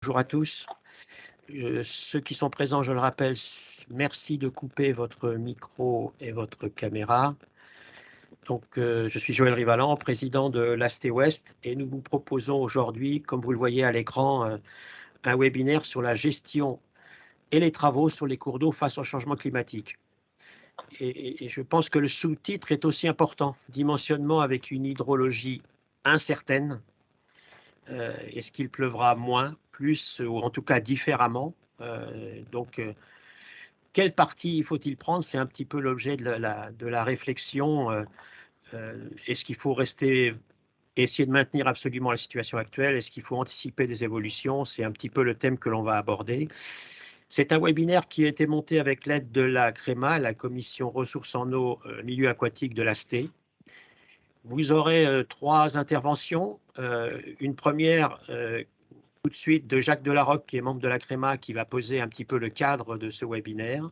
Bonjour à tous. Ceux qui sont présents, je le rappelle, merci de couper votre micro et votre caméra. Donc, je suis Joël Rivalan, président de l'AST Ouest, et nous vous proposons aujourd'hui, comme vous le voyez à l'écran, un webinaire sur la gestion et les travaux sur les cours d'eau face au changement climatique. Et je pense que le sous-titre est aussi important, dimensionnement avec une hydrologie incertaine. Est-ce qu'il pleuvra moins, plus, ou en tout cas différemment? Quelle partie faut-il prendre? C'est un petit peu l'objet de la réflexion. Est-ce qu'il faut essayer de maintenir absolument la situation actuelle? Est-ce qu'il faut anticiper des évolutions? C'est un petit peu le thème que l'on va aborder. C'est un webinaire qui a été monté avec l'aide de la CREMA, la Commission ressources en eau, milieu aquatique de l'AST. Vous aurez 3 interventions. Une première, tout de suite, de Jacques Delarocque, qui est membre de la CREMA, qui va poser un petit peu le cadre de ce webinaire.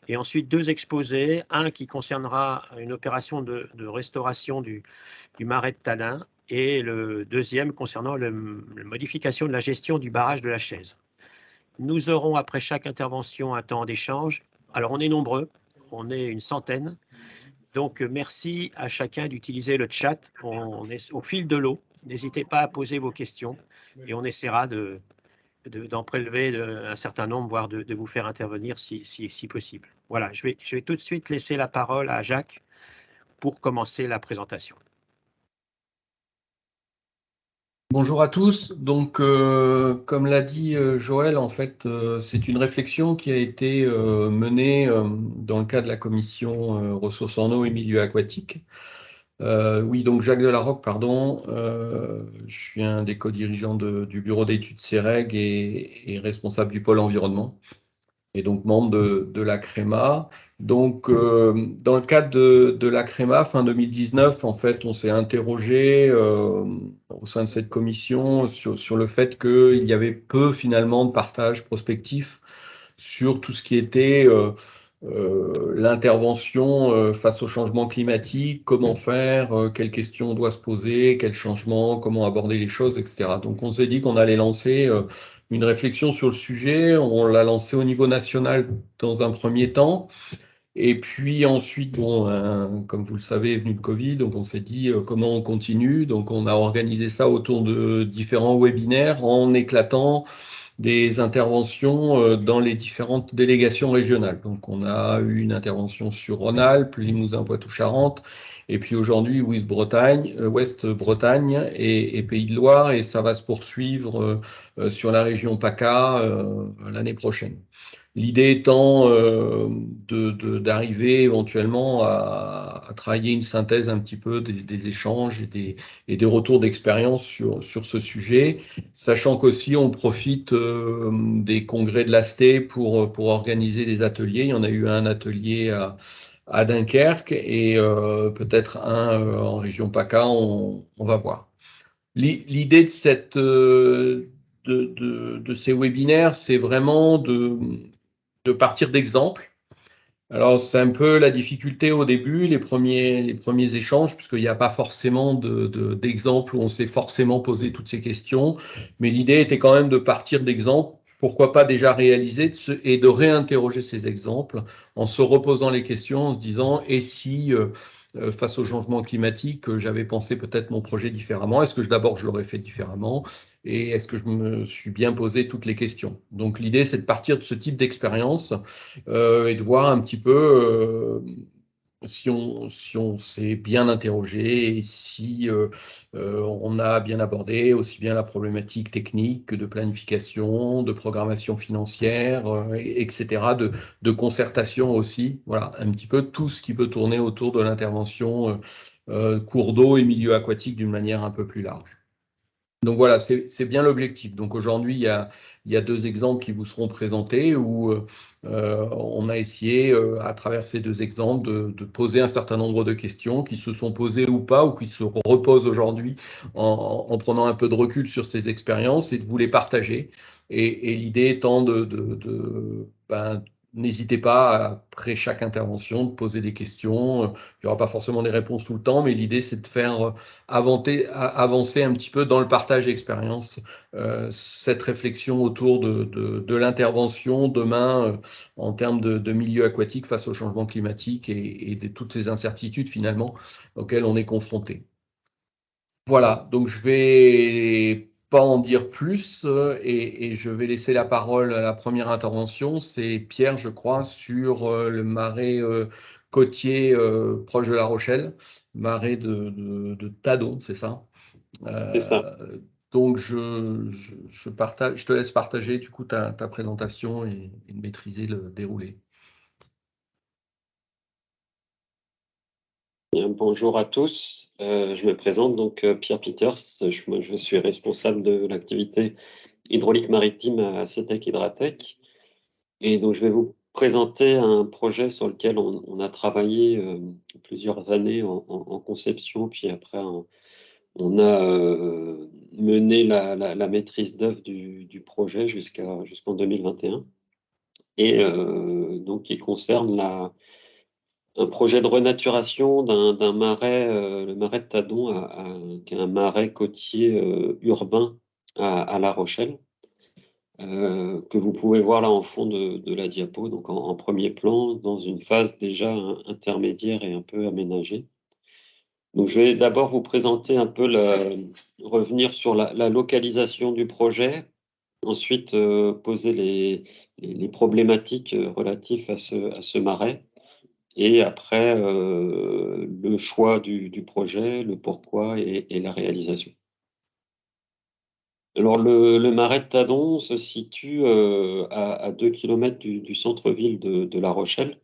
Et ensuite, 2 exposés, un qui concernera une opération de restauration du marais de Tadin, et le deuxième concernant la modification de la gestion du barrage de la Chaise. Nous aurons, après chaque intervention, un temps d'échange. Alors, on est nombreux, on est une centaine. Donc, merci à chacun d'utiliser le chat. On est au fil de l'eau. N'hésitez pas à poser vos questions et on essaiera d'en prélever un certain nombre, voire de vous faire intervenir si possible. Voilà, je vais tout de suite laisser la parole à Jacques pour commencer la présentation. Bonjour à tous. Donc, comme l'a dit Joël, en fait, c'est une réflexion qui a été menée dans le cadre de la commission ressources en eau et milieux aquatiques. Oui, donc Jacques Delarocque, pardon. Je suis un des co-dirigeants du bureau d'études CEREG et responsable du pôle environnement, et donc membre de la CREMA. Donc, dans le cadre de la CREMA, fin 2019, en fait, on s'est interrogé au sein de cette commission sur le fait qu'il y avait peu, finalement, de partage prospectif sur tout ce qui était l'intervention face au changement climatique, comment faire, quelles questions on doit se poser, quels changements, comment aborder les choses, etc. Donc, on s'est dit qu'on allait lancer une réflexion sur le sujet. On l'a lancé au niveau national dans un premier temps. Et puis ensuite, bon, comme vous le savez, est venu le Covid, donc on s'est dit comment on continue. Donc on a organisé ça autour de différents webinaires en éclatant des interventions dans les différentes délégations régionales. Donc on a eu une intervention sur Rhône-Alpes, Limousin, Poitou-Charentes, et puis aujourd'hui Ouest Bretagne et Pays de Loire, et ça va se poursuivre sur la région PACA l'année prochaine. L'idée étant d'arriver éventuellement à travailler une synthèse un petit peu des échanges et des retours d'expérience sur ce sujet, sachant qu'aussi on profite des congrès de l'AST pour organiser des ateliers. Il y en a eu un atelier à Dunkerque et peut-être un en région PACA, on va voir. L'idée de ces webinaires, c'est vraiment de partir d'exemples. Alors, c'est un peu la difficulté au début, les premiers échanges, puisqu'il n'y a pas forcément d'exemples où on s'est forcément posé toutes ces questions. Mais l'idée était quand même de partir d'exemples, pourquoi pas déjà réalisés, et de réinterroger ces exemples en se reposant les questions, en se disant, et si, face au changement climatique, j'avais pensé peut-être mon projet différemment? Est-ce que d'abord je l'aurais fait différemment? Et est-ce que je me suis bien posé toutes les questions? Donc l'idée, c'est de partir de ce type d'expérience et de voir un petit peu si on s'est bien interrogé et si on a bien abordé aussi bien la problématique technique que de planification, de programmation financière, etc., de concertation aussi. Voilà, un petit peu tout ce qui peut tourner autour de l'intervention cours d'eau et milieu aquatique d'une manière un peu plus large. Donc voilà, c'est bien l'objectif. Donc aujourd'hui, il y a 2 exemples qui vous seront présentés où on a essayé, à travers ces 2 exemples, de poser un certain nombre de questions qui se sont posées ou pas, ou qui se reposent aujourd'hui en prenant un peu de recul sur ces expériences et de vous les partager. Et l'idée étant n'hésitez pas, après chaque intervention, de poser des questions. Il n'y aura pas forcément des réponses tout le temps, mais l'idée, c'est de faire avancer un petit peu dans le partage d'expérience cette réflexion autour de l'intervention demain en termes de milieu aquatique face au changement climatique et de toutes ces incertitudes, finalement, auxquelles on est confronté. Voilà, donc je vais pas en dire plus et je vais laisser la parole à la première intervention. C'est Pierre, je crois, sur le marais côtier proche de La Rochelle, marais de Tadon, c'est ça? C'est ça. Donc je te laisse partager du coup ta présentation et maîtriser le déroulé. Bien, bonjour à tous. Je me présente donc Pierre Peters. Je suis responsable de l'activité hydraulique maritime à CETEC Hydratec. Et donc, je vais vous présenter un projet sur lequel on a travaillé plusieurs années en conception, puis après, on a mené la maîtrise d'œuvre du projet jusqu'en 2021. Et donc, il concerne un projet de renaturation d'un marais, le marais de Tadon, qui est un marais côtier urbain à La Rochelle, que vous pouvez voir là en fond de la diapo, donc en premier plan, dans une phase déjà intermédiaire et un peu aménagée. Donc, je vais d'abord vous présenter un peu, revenir sur la localisation du projet, ensuite poser les problématiques relatives à ce marais. Et après, le choix du projet, le pourquoi et la réalisation. Alors, le marais de Tadon se situe à 2 km du centre-ville de La Rochelle.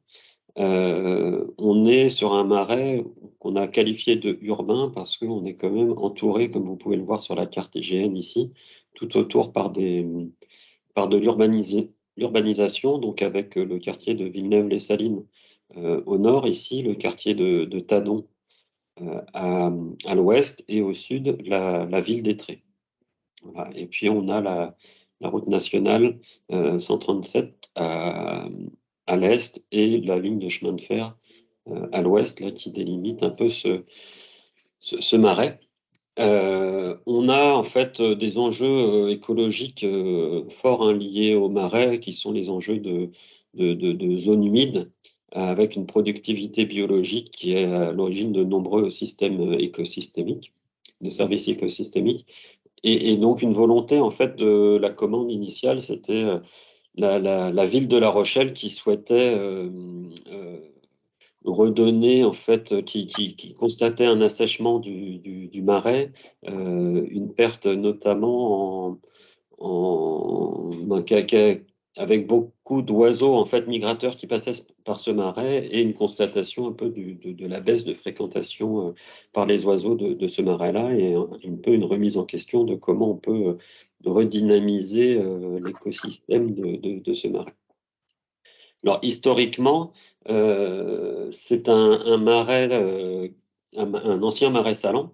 On est sur un marais qu'on a qualifié de urbain parce qu'on est quand même entouré, comme vous pouvez le voir sur la carte IGN ici, tout autour par de l'urbanisation, donc avec le quartier de Villeneuve-les-Salines au nord, ici, le quartier de Tadon à l'ouest, et au sud, la ville d'Étré. Voilà. Et puis, on a la route nationale 137 à l'est et la ligne de chemin de fer à l'ouest, là, qui délimite un peu ce marais. On a en fait des enjeux écologiques forts liés au marais, qui sont les enjeux de zones humides, avec une productivité biologique qui est à l'origine de nombreux systèmes écosystémiques, de services écosystémiques, et donc une volonté en fait de la commande initiale, c'était la ville de La Rochelle qui souhaitait redonner, en fait, qui constatait un assèchement du marais, une perte notamment avec beaucoup d'oiseaux en fait migrateurs qui passaient par ce marais, et une constatation un peu de la baisse de fréquentation par les oiseaux de ce marais-là, et un peu une remise en question de comment on peut redynamiser l'écosystème de ce marais. Alors, historiquement, c'est un marais, un ancien marais salant,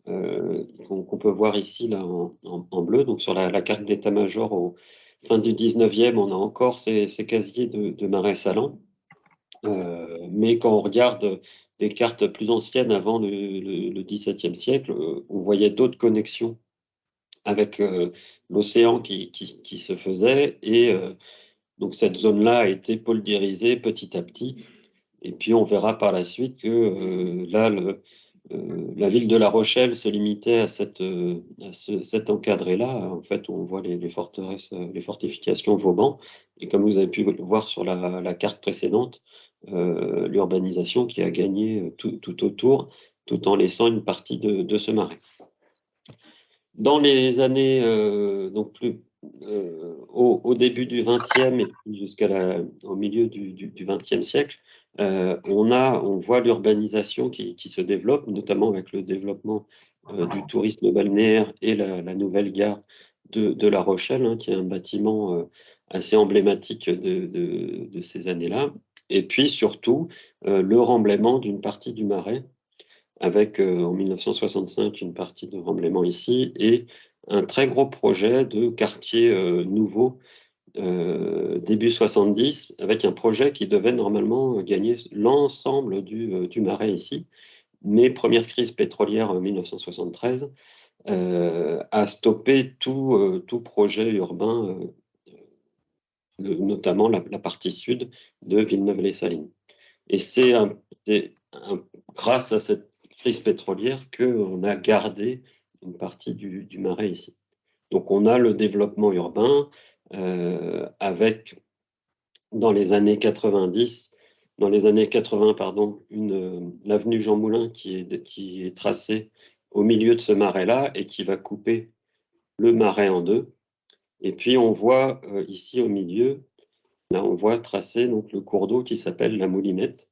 qu'on peut voir ici là, en bleu. Donc, sur la carte d'état-major au fin du 19e, on a encore ces casiers de marais salants. Mais quand on regarde des cartes plus anciennes, avant le XVIIe siècle, on voyait d'autres connexions avec l'océan qui se faisait, et donc cette zone-là a été poldérisée petit à petit. Et puis on verra par la suite que là, la ville de La Rochelle se limitait à cet encadré-là. En fait, on voit les forteresses, les fortifications Vauban. Et comme vous avez pu le voir sur la carte précédente, l'urbanisation qui a gagné tout autour, tout en laissant une partie de ce marais. Dans les années, donc au début du XXe et jusqu'au milieu du XXe siècle, on voit l'urbanisation qui se développe, notamment avec le développement du tourisme balnéaire et la nouvelle gare de La Rochelle, qui est un bâtiment assez emblématique de ces années-là. Et puis surtout, le remblaiement d'une partie du marais, avec en 1965 une partie de remblaiement ici, et un très gros projet de quartier nouveau début 70, avec un projet qui devait normalement gagner l'ensemble du marais ici. Mais première crise pétrolière en 1973 a stoppé tout projet urbain, notamment la partie sud de Villeneuve-les-Salines. Et c'est grâce à cette crise pétrolière qu'on a gardé une partie du marais ici. Donc on a le développement urbain avec, dans les années 80, pardon, l'avenue Jean Moulin qui est tracée au milieu de ce marais-là et qui va couper le marais en deux. Et puis on voit ici au milieu, là on voit tracé donc, le cours d'eau qui s'appelle la Moulinette,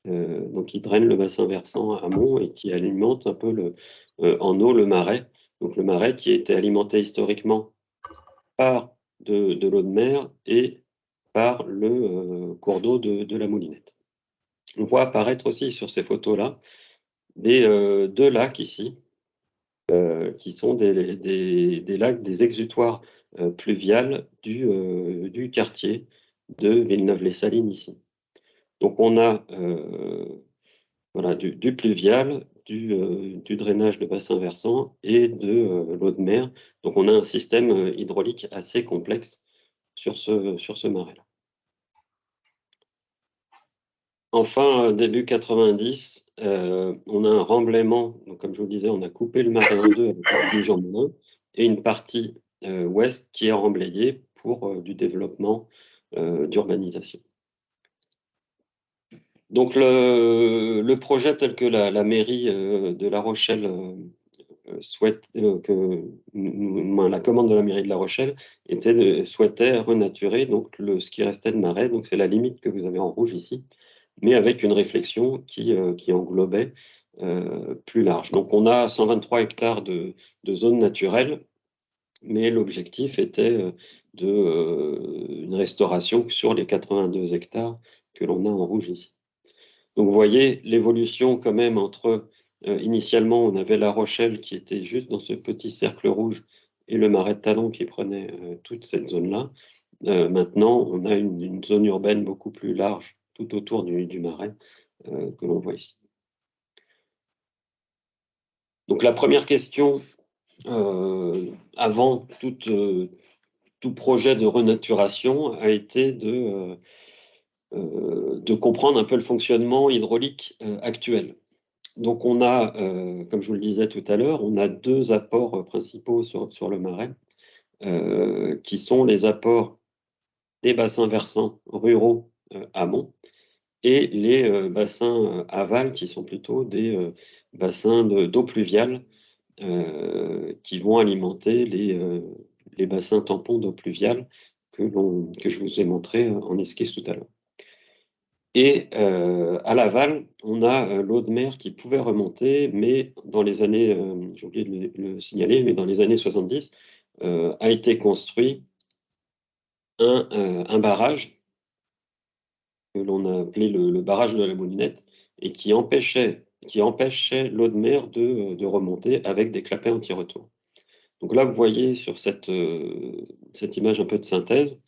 donc qui draine le bassin versant amont et qui alimente un peu en eau le marais. Donc le marais qui était alimenté historiquement par de l'eau de mer et par le cours d'eau de la Moulinette. On voit apparaître aussi sur ces photos-là deux lacs ici, qui sont des lacs, des exutoires pluviales du quartier de Villeneuve-les-Salines ici. Donc on a voilà, du pluvial, du drainage de bassin versant et de l'eau de mer. Donc on a un système hydraulique assez complexe sur ce marais-là. Enfin, début 90, on a un remblaiement. Donc, comme je vous le disais, on a coupé le marais en deux avec le Jean Moulin et une partie ouest qui est remblayée pour du développement d'urbanisation. Donc, le projet tel que la mairie de La Rochelle souhaite, la commande de la mairie de La Rochelle souhaitait renaturer donc, ce qui restait de marais. Donc, c'est la limite que vous avez en rouge ici, mais avec une réflexion qui englobait plus large. Donc on a 123 hectares de zones naturelles, mais l'objectif était une restauration sur les 82 hectares que l'on a en rouge ici. Donc vous voyez l'évolution quand même entre, initialement on avait La Rochelle qui était juste dans ce petit cercle rouge et le marais de Talon qui prenait toute cette zone-là. Maintenant on a une zone urbaine beaucoup plus large tout autour du marais que l'on voit ici. Donc la première question, avant tout projet de renaturation, a été de comprendre un peu le fonctionnement hydraulique actuel. Donc on a, comme je vous le disais tout à l'heure, on a deux apports principaux sur le marais, qui sont les apports des bassins versants ruraux amont, et les bassins aval qui sont plutôt des bassins d'eau pluviale qui vont alimenter les bassins tampons d'eau pluviale que je vous ai montré en esquisse tout à l'heure. Et à l'aval, on a l'eau de mer qui pouvait remonter, mais dans les années, j'ai oublié de le signaler, mais dans les années 70, a été construit un barrage que l'on a appelé le barrage de la Moulinette, et qui empêchait l'eau de mer de remonter avec des clapets anti-retour. Donc là, vous voyez sur cette image un peu de synthèse,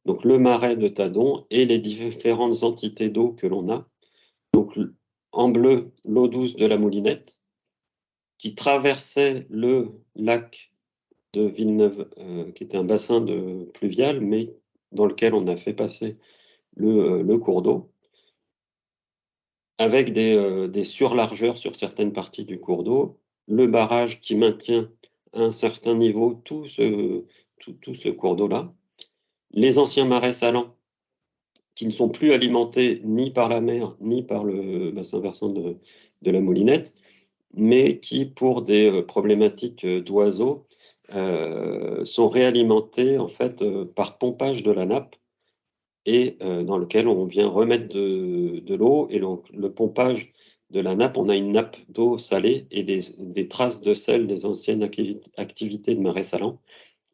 donc le marais de Tadon et les différentes entités d'eau que l'on a. Donc en bleu, l'eau douce de la Moulinette, qui traversait le lac de Villeneuve, qui était un bassin pluvial, mais dans lequel on a fait passer le cours d'eau, avec des surlargeurs sur certaines parties du cours d'eau, le barrage qui maintient à un certain niveau tout ce cours d'eau-là, les anciens marais salants qui ne sont plus alimentés ni par la mer, ni par le bassin versant de la Moulinette, mais qui, pour des problématiques d'oiseaux, sont réalimentés en fait par pompage de la nappe, et dans lequel on vient remettre de l'eau, et le pompage de la nappe, on a une nappe d'eau salée et des traces de sel des anciennes activités de marais salants,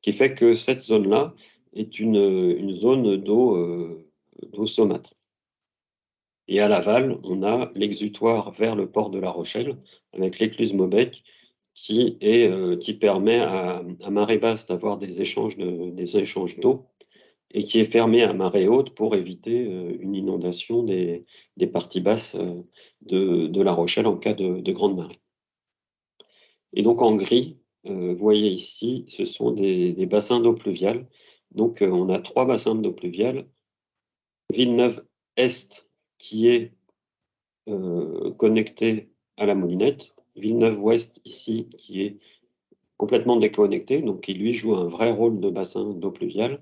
qui fait que cette zone-là est une zone d'eau saumâtre. Et à l'aval, on a l'exutoire vers le port de La Rochelle, avec l'écluse Maubec, qui permet à marée basse d'avoir des échanges d'eau et qui est fermé à marée haute pour éviter une inondation des parties basses de La Rochelle en cas de grande marée. Et donc en gris, vous voyez ici, ce sont des bassins d'eau pluviale. Donc on a 3 bassins d'eau pluviale. Villeneuve-Est qui est connecté à la Moulinette. Villeneuve-Ouest ici qui est complètement déconnecté, donc qui lui joue un vrai rôle de bassin d'eau pluviale.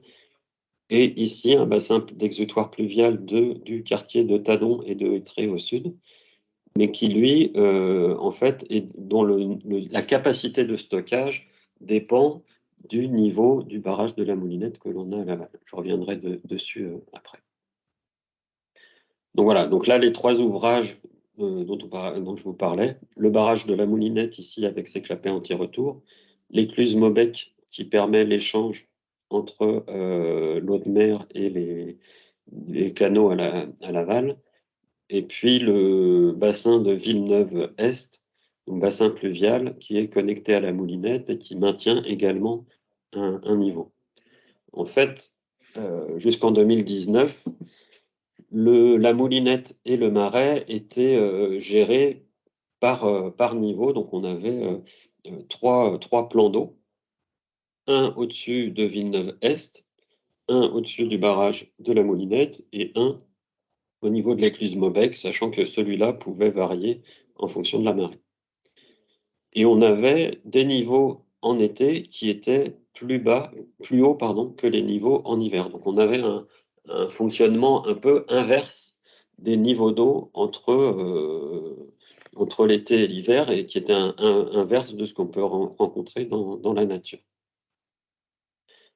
Et ici, un bassin d'exutoire pluvial du quartier de Tadon et de Huttré au sud, mais qui, lui, en fait, dont la capacité de stockage dépend du niveau du barrage de la Moulinette que l'on a à l'aval. Je reviendrai dessus après. Donc voilà, donc là, les 3 ouvrages dont je vous parlais, le barrage de la Moulinette ici avec ses clapets anti-retour, l'écluse Maubec qui permet l'échange entre l'eau de mer et les canaux à l'aval, et puis le bassin de Villeneuve-Est, un bassin pluvial qui est connecté à la Moulinette et qui maintient également un niveau. En fait, jusqu'en 2019, la Moulinette et le Marais étaient gérés par niveau, donc on avait 3 plans d'eau, un au-dessus de Villeneuve-Est, un au-dessus du barrage de la Moulinette et un au niveau de l'écluse Maubec, sachant que celui-là pouvait varier en fonction de la marée. Et on avait des niveaux en été qui étaient plus haut que les niveaux en hiver. Donc on avait un fonctionnement un peu inverse des niveaux d'eau entre l'été et l'hiver, et qui était inverse de ce qu'on peut rencontrer dans la nature.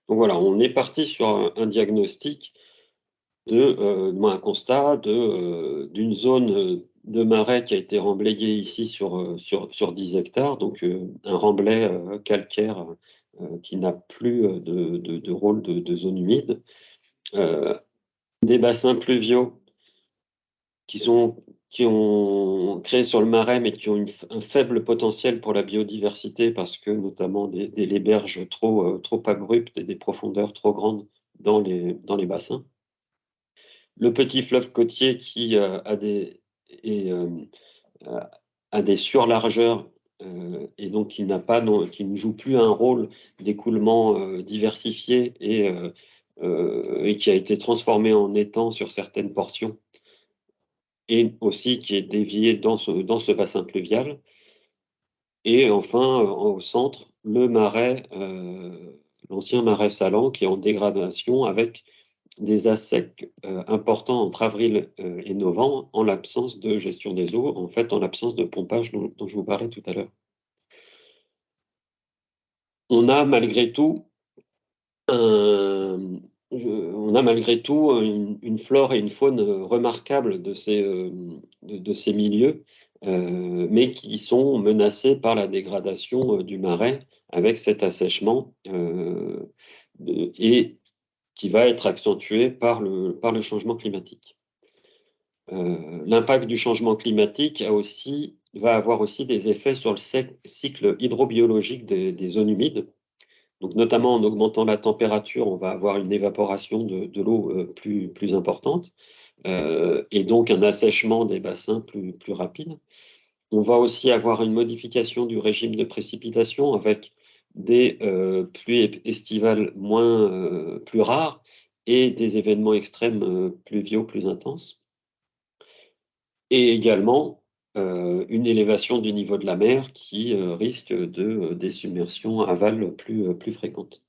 Donc voilà, on est parti sur un diagnostic un constat d'une zone de marais qui a été remblayée ici sur 10 hectares, donc un remblai calcaire qui n'a plus de rôle de zone humide, des bassins pluviaux qui ont créé sur le marais, mais qui ont un faible potentiel pour la biodiversité, parce que notamment des berges trop abruptes et des profondeurs trop grandes dans les bassins. Le petit fleuve côtier qui a des surlargeurs et donc qui ne joue plus un rôle d'écoulement diversifié et qui a été transformé en étang sur certaines portions, et aussi qui est dévié dans ce bassin pluvial. Et enfin, au centre, le marais, l'ancien marais salant, qui est en dégradation avec des assecs importants entre avril et novembre, en l'absence de gestion des eaux, en fait en l'absence de pompage dont je vous parlais tout à l'heure. On a malgré tout une flore et une faune remarquables de ces milieux, mais qui sont menacés par la dégradation du marais avec cet assèchement et qui va être accentué par le changement climatique. L'impact du changement climatique va avoir aussi des effets sur le cycle hydrobiologique des zones humides. Donc, notamment en augmentant la température, on va avoir une évaporation de l'eau plus importante et donc un assèchement des bassins plus rapide. On va aussi avoir une modification du régime de précipitation avec des pluies estivales plus rares et des événements extrêmes pluviaux plus intenses. Et également une élévation du niveau de la mer qui risque des submersions aval plus fréquentes.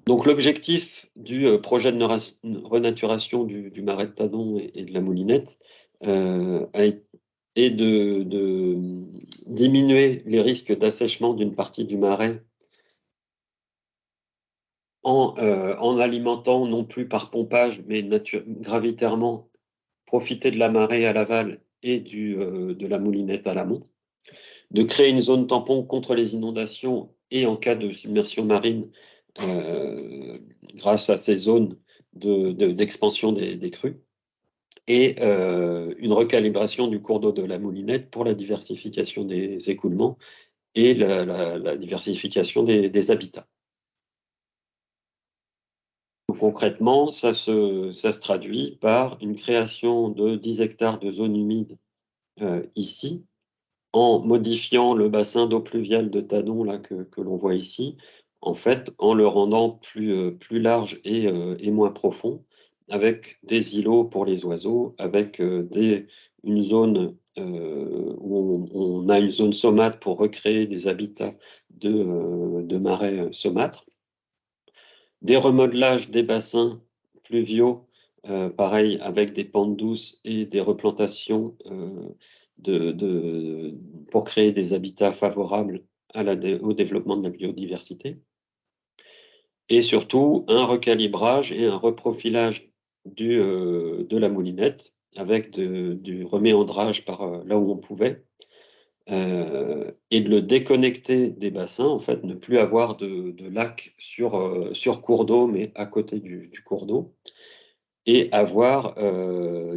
Donc l'objectif du projet de renaturation du marais de Tadon et de la Moulinette est de diminuer les risques d'assèchement d'une partie du marais en alimentant non plus par pompage, mais gravitairement, profiter de la marée à l'aval et de la Moulinette à l'amont, de créer une zone tampon contre les inondations et en cas de submersion marine grâce à ces zones d'expansion des crues, et une recalibration du cours d'eau de la Moulinette pour la diversification des écoulements et la diversification des habitats. Concrètement, ça se traduit par une création de 10 hectares de zones humides ici, en modifiant le bassin d'eau pluviale de Tadon là, que l'on voit ici, en fait, en le rendant plus large et moins profond, avec des îlots pour les oiseaux, avec une zone où on a une zone saumâtre pour recréer des habitats de marais saumâtres, des remodelages des bassins pluviaux, pareil, avec des pentes douces et des replantations pour créer des habitats favorables au développement de la biodiversité. Et surtout, un recalibrage et un reprofilage de la moulinette avec du reméandrage par là où on pouvait, et de le déconnecter des bassins, en fait, ne plus avoir de lac sur cours d'eau, mais à côté du cours d'eau, et avoir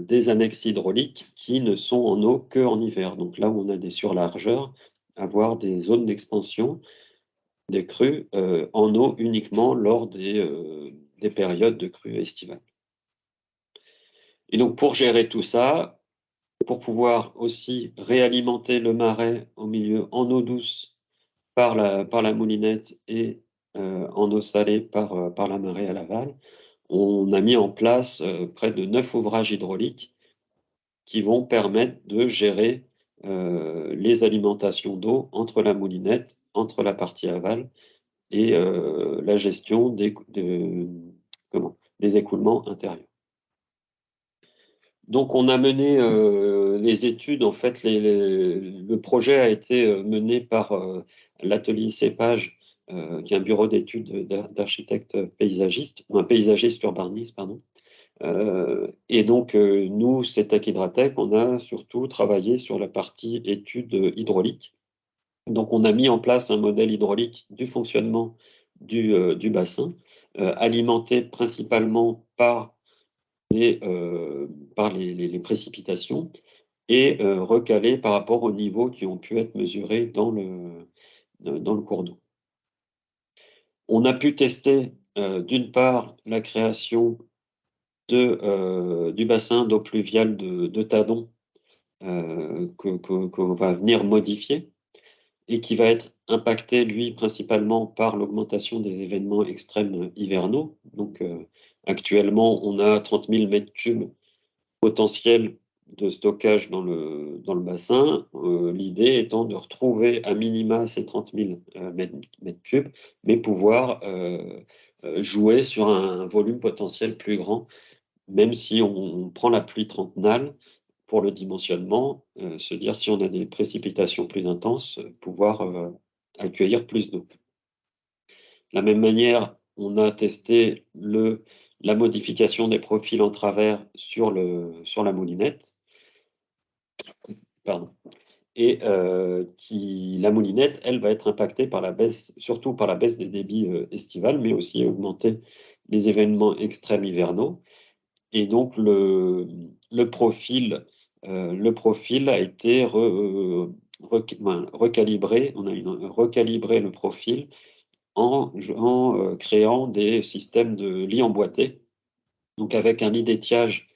des annexes hydrauliques qui ne sont en eau qu'en hiver. Donc là où on a des surlargeurs, avoir des zones d'expansion, des crues en eau uniquement lors des périodes de crues estivales. Et donc pour gérer tout ça, pour pouvoir aussi réalimenter le marais au milieu en eau douce par la moulinette et en eau salée par la marée à l'aval, on a mis en place près de 9 ouvrages hydrauliques qui vont permettre de gérer les alimentations d'eau entre la moulinette, entre la partie aval et la gestion des écoulements intérieurs. Donc on a mené les études, en fait, le projet a été mené par l'atelier Cépage, qui est un bureau d'études d'architectes paysagistes, un paysagiste urbaniste, pardon. Et donc nous, CETEC Hydratec, on a surtout travaillé sur la partie études hydrauliques. Donc on a mis en place un modèle hydraulique du fonctionnement du bassin, alimenté principalement par les précipitations et recalé par rapport aux niveaux qui ont pu être mesurés dans le cours d'eau. On a pu tester d'une part la création du bassin d'eau pluviale de Tadon, qu'on va venir modifier et qui va être impacté, lui, principalement par l'augmentation des événements extrêmes hivernaux. Donc, actuellement, on a 30 000 mètres cubes potentiels de stockage dans le bassin. L'idée étant de retrouver à minima ces 30 000 mètres cubes, mais pouvoir jouer sur un volume potentiel plus grand, même si on prend la pluie trentenale pour le dimensionnement, se dire si on a des précipitations plus intenses, pouvoir accueillir plus d'eau. De la même manière, on a testé la modification des profils en travers sur la moulinette. Pardon. Et la moulinette, elle, va être impactée par la baisse, surtout par la baisse des débits estivales, mais aussi augmenter les événements extrêmes hivernaux. Et donc, le profil a été recalibré. On a recalibré le profil en créant des systèmes de lits emboîtés, donc avec un lit d'étiage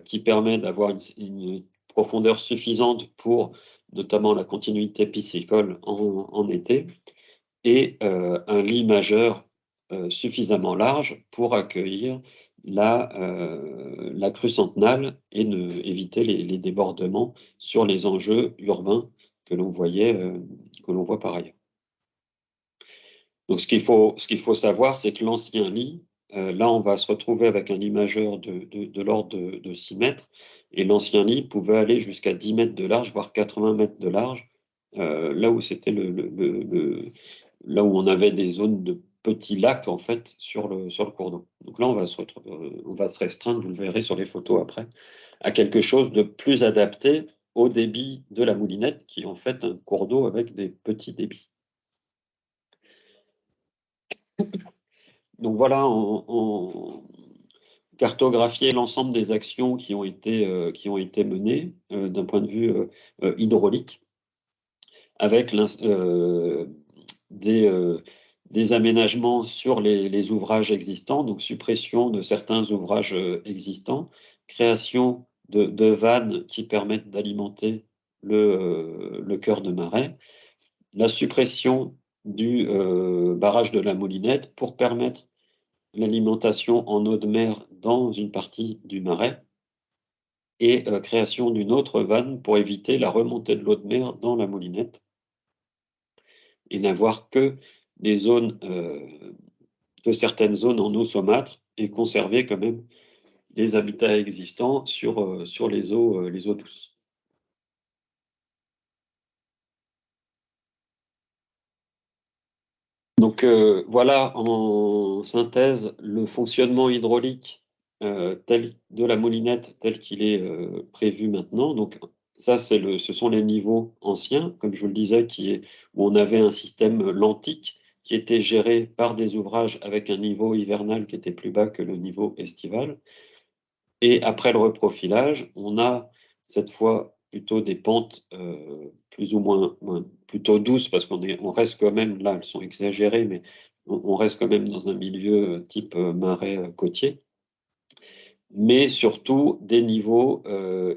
qui permet d'avoir une profondeur suffisante pour notamment la continuité piscicole en été, et un lit majeur suffisamment large pour accueillir la crue centenale et éviter les débordements sur les enjeux urbains que l'on voit par ailleurs. Donc ce qu'il faut savoir, c'est que l'ancien lit, là on va se retrouver avec un lit majeur de l'ordre de 6 mètres, et l'ancien lit pouvait aller jusqu'à 10 mètres de large, voire 80 mètres de large, là où c'était là où on avait des zones de petits lacs, en fait, sur le cours d'eau. Donc là, on va se restreindre, vous le verrez sur les photos après, à quelque chose de plus adapté au débit de la moulinette, qui est en fait un cours d'eau avec des petits débits. Donc voilà, on cartographier l'ensemble des actions qui ont été menées d'un point de vue hydraulique, avec des aménagements sur les ouvrages existants, donc suppression de certains ouvrages existants, création de vannes qui permettent d'alimenter le cœur de marais, la suppression du barrage de la Moulinette pour permettre l'alimentation en eau de mer dans une partie du marais, et création d'une autre vanne pour éviter la remontée de l'eau de mer dans la Moulinette et n'avoir que des zones, que certaines zones en eau saumâtre et conserver quand même les habitats existants sur les eaux douces. Donc voilà en synthèse le fonctionnement hydraulique de la Moulinette tel qu'il est prévu maintenant. Donc ça, ce sont les niveaux anciens, comme je vous le disais, où on avait un système lentique qui était géré par des ouvrages avec un niveau hivernal qui était plus bas que le niveau estival. Et après le reprofilage, on a cette fois plutôt des pentes plus ou moins plutôt douces, parce on reste quand même, là elles sont exagérées, mais on reste quand même dans un milieu type marais côtier, mais surtout des niveaux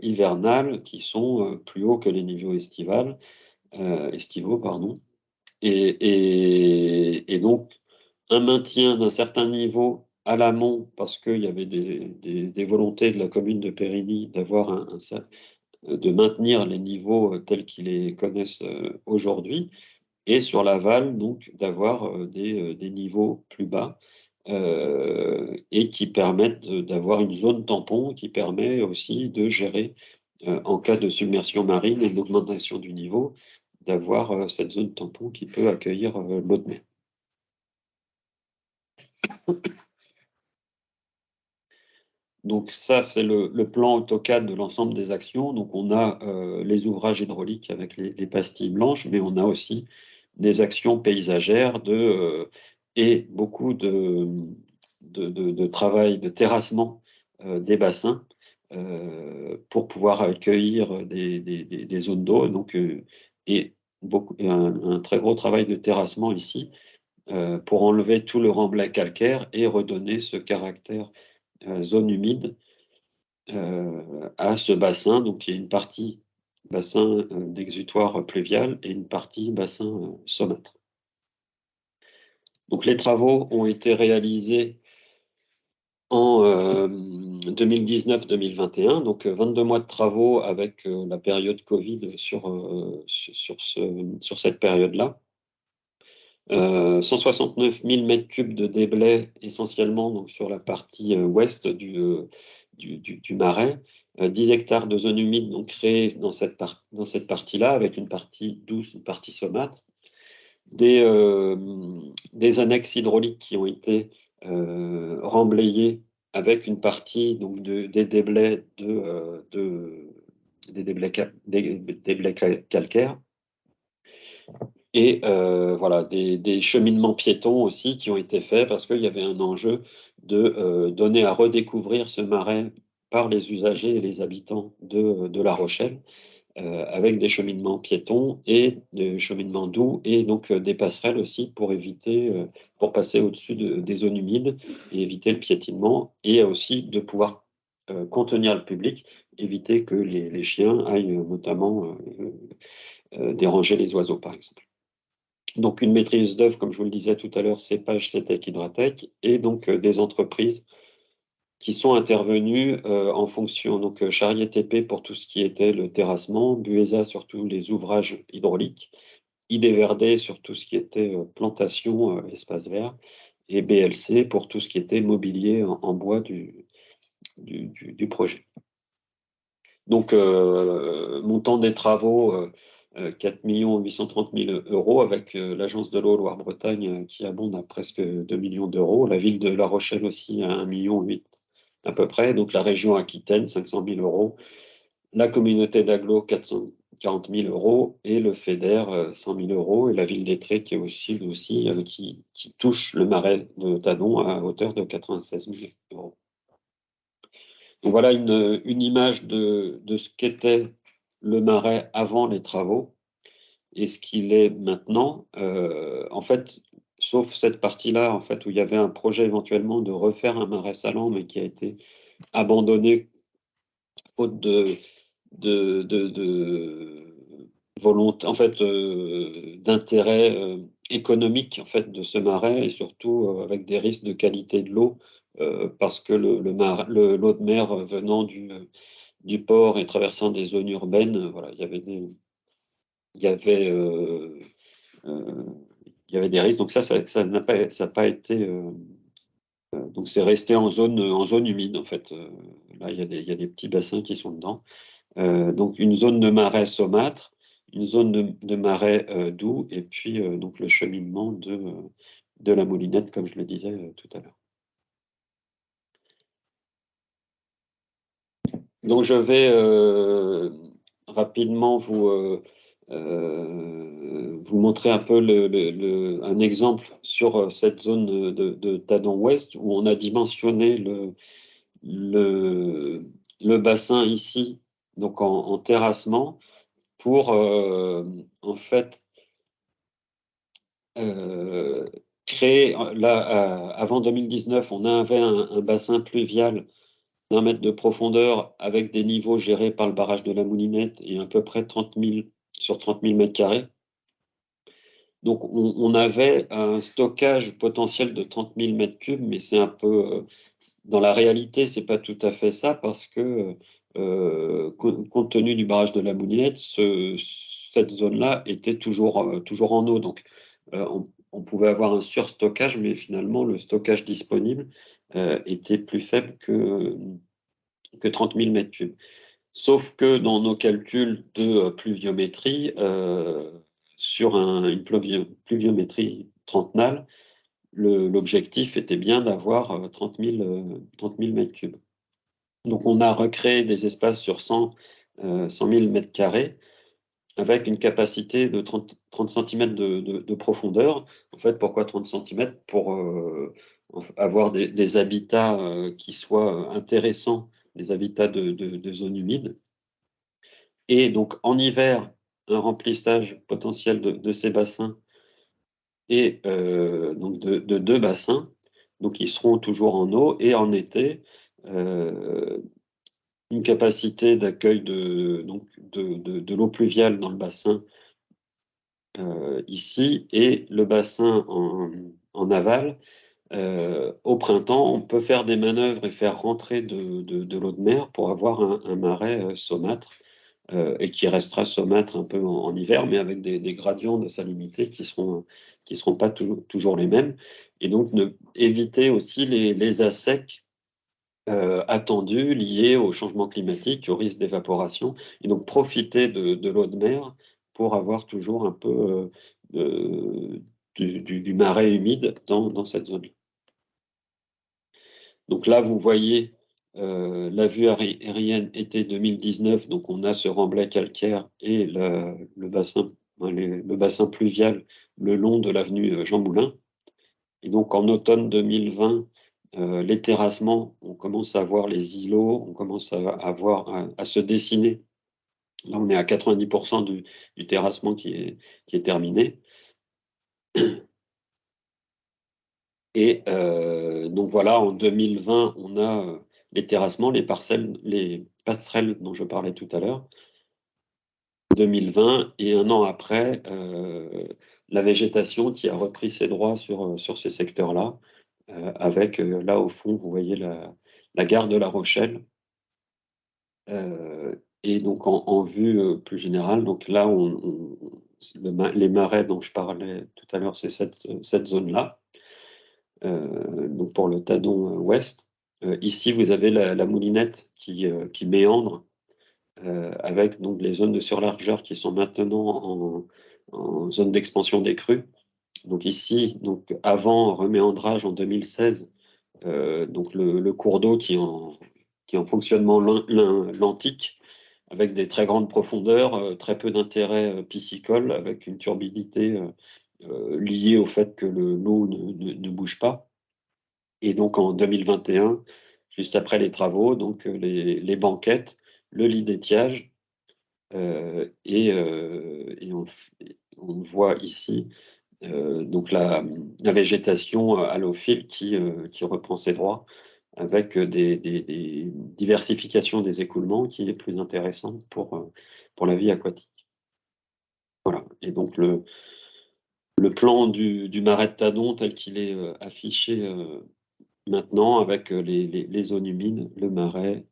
hivernales qui sont plus hauts que les niveaux estivaux, pardon. Et donc un maintien d'un certain niveau à l'amont, parce qu'il y avait des volontés de la commune de Périgny d'avoir de maintenir les niveaux tels qu'ils les connaissent aujourd'hui, et sur l'aval, donc, d'avoir des niveaux plus bas, et qui permettent d'avoir une zone tampon qui permet aussi de gérer, en cas de submersion marine et d'augmentation du niveau, d'avoir cette zone tampon qui peut accueillir l'eau de mer. Donc ça, c'est le plan AutoCAD de l'ensemble des actions. Donc on a les ouvrages hydrauliques avec les pastilles blanches, mais on a aussi des actions paysagères et beaucoup de travail de terrassement des bassins pour pouvoir accueillir des zones d'eau. Donc, et un très gros travail de terrassement ici pour enlever tout le remblai calcaire et redonner ce caractère zone humide à ce bassin. Donc, il y a une partie bassin d'exutoire pluvial et une partie bassin saumâtre. Donc, les travaux ont été réalisés en 2019-2021, donc 22 mois de travaux avec la période Covid sur cette période-là. 169 000 m3 de déblais essentiellement donc, sur la partie ouest du marais, 10 hectares de zone humide donc, créés dans cette partie-là, avec une partie douce, une partie saumâtre, des annexes hydrauliques qui ont été remblayées avec une partie donc, des déblais calcaires. Et voilà, des cheminements piétons aussi qui ont été faits parce qu'il y avait un enjeu de donner à redécouvrir ce marais par les usagers et les habitants de La Rochelle, avec des cheminements piétons et des cheminements doux et donc des passerelles aussi pour éviter, pour passer au-dessus des zones humides et éviter le piétinement, et aussi de pouvoir contenir le public, éviter que les chiens aillent notamment déranger les oiseaux par exemple. Donc, une maîtrise d'œuvre, comme je vous le disais tout à l'heure, Cépage, Cetec, Hydratec, et donc des entreprises qui sont intervenues en fonction, donc Charrier TP pour tout ce qui était le terrassement, Buesa sur tous les ouvrages hydrauliques, ID sur tout ce qui était plantation, espace vert, et BLC pour tout ce qui était mobilier en bois du projet. Donc, montant des travaux, 4 830 000 € avec l'Agence de l'eau Loire-Bretagne qui abonde à presque 2 millions d'euros. La ville de La Rochelle aussi à 1,8 million à peu près. Donc, la région Aquitaine, 500 000 €. La communauté d'Aglo, 440 000 € et le FEDER, 100 000 € et la ville d'Étré qui est aussi qui touche le marais de Tadon à hauteur de 96 000 €. Donc voilà une image de ce qu'était le marais avant les travaux et ce qu'il est maintenant. En fait, sauf cette partie-là, en fait, où il y avait un projet éventuellement de refaire un marais salant, mais qui a été abandonné faute de volonté, en fait, d'intérêt économique en fait de ce marais, et surtout avec des risques de qualité de l'eau, parce que l'eau de mer venant du port et traversant des zones urbaines, voilà, il y avait il y avait, il y avait des risques. Donc ça n'a pas été. Donc c'est resté en zone humide en fait. Là, il y a des petits bassins qui sont dedans. Donc une zone de marais saumâtre, une zone de marais doux, et puis donc le cheminement de la Moulinette, comme je le disais tout à l'heure. Donc je vais rapidement vous montrer un peu un exemple sur cette zone de Tadon Ouest, où on a dimensionné le bassin ici, donc en terrassement, pour en fait créer, là, avant 2019, on avait un bassin pluvial d'1 mètre de profondeur avec des niveaux gérés par le barrage de la Moulinette et à peu près 30 000 sur 30 000 mètres carrés. Donc on avait un stockage potentiel de 30 000 mètres cubes, mais c'est un peu, dans la réalité, c'est pas tout à fait ça, parce que compte tenu du barrage de la Moulinette, cette zone-là était toujours en eau. Donc on pouvait avoir un surstockage, mais finalement le stockage disponible était plus faible que 30 000 mètres cubes. Sauf que dans nos calculs de pluviométrie, sur une pluviométrie trentenale, l'objectif était bien d'avoir 30 000 mètres cubes. Donc on a recréé des espaces sur 100 000 mètres carrés avec une capacité de 30 cm de profondeur. En fait, pourquoi 30 cm? Pour avoir des habitats qui soient intéressants, des habitats de zones humides. Et donc en hiver, un remplissage potentiel de ces bassins, et donc de 2 bassins, donc ils seront toujours en eau, et en été, une capacité d'accueil de l'eau pluviale dans le bassin ici, et le bassin en aval. Au printemps, on peut faire des manœuvres et faire rentrer de l'eau de mer pour avoir un marais saumâtre, et qui restera saumâtre un peu en hiver, mais avec des gradients de salinité qui seront pas toujours les mêmes. Et donc éviter aussi les assecs attendus liés au changement climatique, au risque d'évaporation, et donc profiter de l'eau de mer pour avoir toujours un peu du marais humide dans cette zone. Donc là, vous voyez la vue aérienne été 2019, donc on a ce remblai calcaire et le bassin pluvial le long de l'avenue Jean Moulin. Et donc en automne 2020, les terrassements, on commence à voir les îlots, on commence à se dessiner. Là, on est à 90% du terrassement qui est terminé. Et donc voilà, en 2020, on a les terrassements, les passerelles dont je parlais tout à l'heure. 2020, et un an après, la végétation qui a repris ses droits sur ces secteurs-là, avec là au fond, vous voyez la gare de La Rochelle. Et donc en vue plus générale, donc là, les marais dont je parlais tout à l'heure, c'est cette zone-là. Donc pour le Tadon ouest. Ici, vous avez la Moulinette qui méandre, avec donc les zones de surlargeur qui sont maintenant en zone d'expansion des crues. Donc ici, donc avant reméandrage en 2016, donc le cours d'eau qui est en fonctionnement lentique, avec des très grandes profondeurs, très peu d'intérêt piscicole, avec une turbidité liée au fait que l'eau ne bouge pas. Et donc en 2021, juste après les travaux, donc les banquettes, le lit d'étiage, et on voit ici donc la végétation halophile qui reprend ses droits avec des diversifications des écoulements qui est plus intéressante pour la vie aquatique. Voilà. Et donc le plan du marais de Tadon tel qu'il est affiché maintenant avec les zones humides, le marais,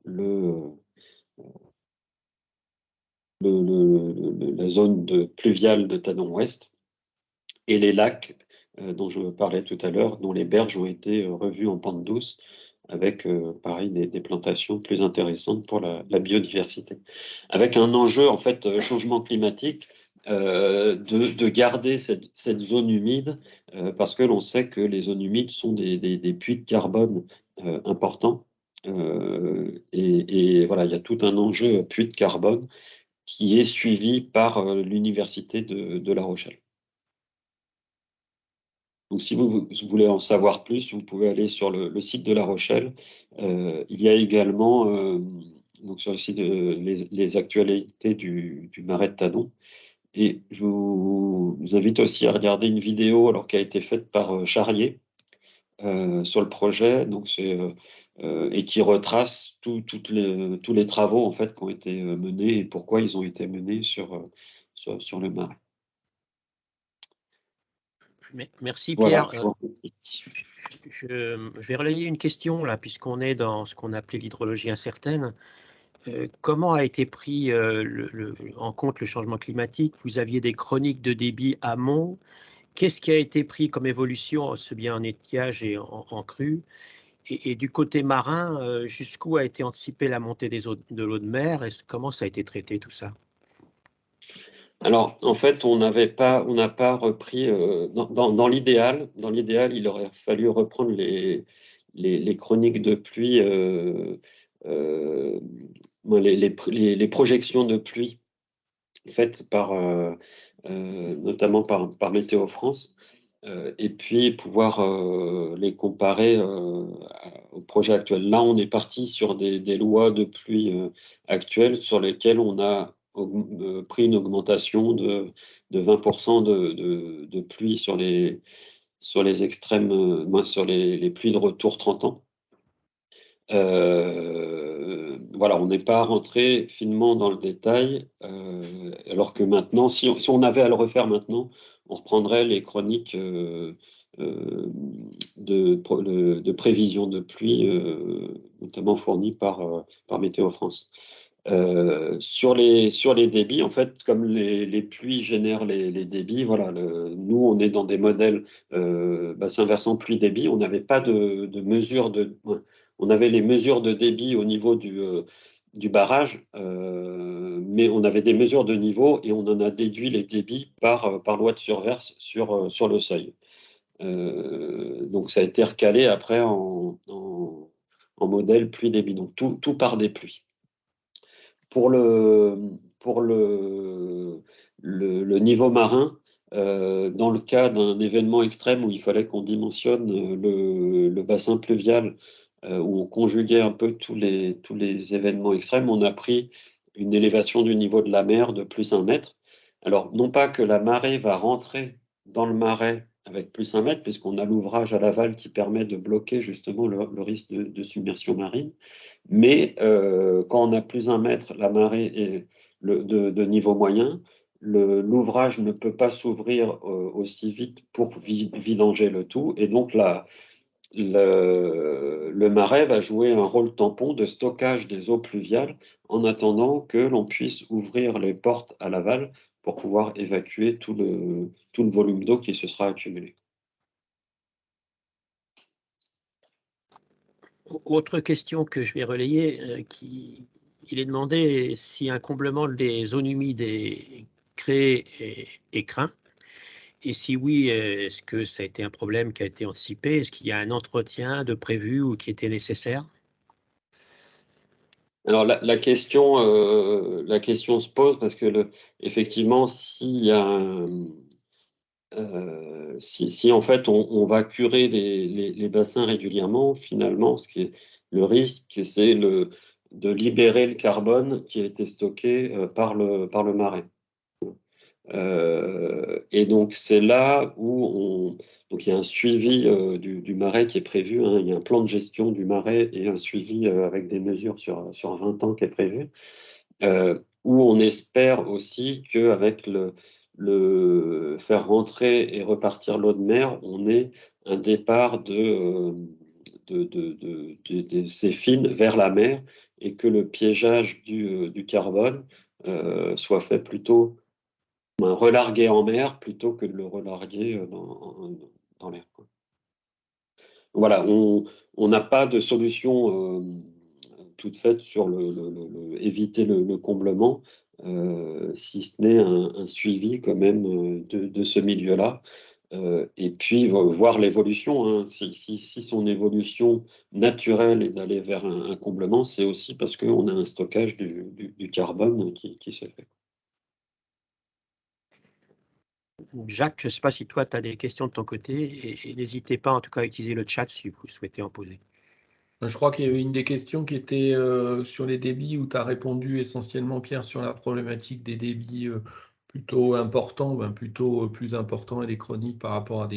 la zone pluviale de Tadon-Ouest et les lacs dont je parlais tout à l'heure, dont les berges ont été revues en pente douce avec, pareil, des plantations plus intéressantes pour la biodiversité. Avec un enjeu, en fait, changement climatique, de garder cette zone humide, parce que l'on sait que les zones humides sont des puits de carbone importants. Et voilà, il y a tout un enjeu puits de carbone qui est suivi par l'Université de La Rochelle. Donc, si vous voulez en savoir plus, vous pouvez aller sur le site de La Rochelle. Il y a également, donc sur le site les actualités du marais de Tadon. Et je vous invite aussi à regarder une vidéo alors, qui a été faite par Charrier sur le projet, donc et qui retrace tous les travaux en fait, qui ont été menés et pourquoi ils ont été menés sur le marais. Merci Voilà. Pierre. Je vais relayer une question là, puisqu'on est dans ce qu'on appelait l'hydrologie incertaine. Comment a été pris en compte le changement climatique? Vous aviez des chroniques de débit amont. Qu'est-ce qui a été pris comme évolution, aussi bien en étiage et en crue? Et du côté marin, jusqu'où a été anticipée la montée de l'eau de mer? Comment ça a été traité tout ça? Alors, en fait, on n'a pas repris, dans l'idéal, il aurait fallu reprendre les chroniques de pluie, les projections de pluie faites notamment par Météo France, et puis pouvoir les comparer au projet actuel. Là, on est parti sur des lois de pluie actuelles sur lesquelles on a pris une augmentation de 20% de pluie sur les extrêmes, sur les pluies de retour 30 ans. Voilà, on n'est pas rentré finement dans le détail, alors que maintenant, si on avait à le refaire maintenant, on reprendrait les chroniques de prévision de pluie, notamment fournies par Météo France. Sur les débits, en fait, comme les pluies génèrent les débits, voilà, nous, on est dans des modèles bassin versant pluie-débit. On n'avait pas de mesure on avait les mesures de débit au niveau du barrage, mais on avait des mesures de niveau et on en a déduit les débits par loi de surverse sur le seuil. Donc, ça a été recalé après en modèle pluie-débit. Donc, tout part des pluies. Pour le niveau marin, dans le cas d'un événement extrême où il fallait qu'on dimensionne le bassin pluvial, où on conjuguait un peu tous les événements extrêmes, on a pris une élévation du niveau de la mer de plus 1 mètre. Alors, non pas que la marée va rentrer dans le marais avec plus 1 mètre, puisqu'on a l'ouvrage à l'aval qui permet de bloquer justement le risque de submersion marine, mais quand on a plus 1 mètre, la marée est de niveau moyen, l'ouvrage ne peut pas s'ouvrir aussi vite pour vidanger le tout, et donc le marais va jouer un rôle tampon de stockage des eaux pluviales en attendant que l'on puisse ouvrir les portes à l'aval pour pouvoir évacuer tout le volume d'eau qui se sera accumulé. Autre question que je vais relayer, il est demandé si un comblement des zones humides est créé et craint. Et si oui, est-ce que ça a été un problème qui a été anticipé? Est-ce qu'il y a un entretien de prévu ou qui était nécessaire? Alors la question se pose parce que effectivement, s'il y a si en fait on va curer les bassins régulièrement, finalement, le risque, c'est de libérer le carbone qui a été stocké par le marais. Et donc, c'est là où donc il y a un suivi du marais qui est prévu, hein. Il y a un plan de gestion du marais et un suivi avec des mesures sur 20 ans qui est prévu, où on espère aussi qu'avec le faire rentrer et repartir l'eau de mer, on ait un départ de ces fines vers la mer et que le piégeage du carbone soit fait plutôt relarguer en mer plutôt que de le relarguer dans l'air, quoi. Voilà, on n'a pas de solution toute faite sur éviter le comblement, si ce n'est un suivi quand même de ce milieu-là. Et puis voir l'évolution, hein. Si son évolution naturelle est d'aller vers un comblement, c'est aussi parce qu'on a un stockage du carbone qui se fait. Jacques, je ne sais pas si toi, tu as des questions de ton côté, et n'hésitez pas en tout cas à utiliser le chat si vous souhaitez en poser. Je crois qu'il y avait une des questions qui était sur les débits, où tu as répondu essentiellement, Pierre, sur la problématique des débits plutôt importants, plutôt plus importants et des chroniques par rapport à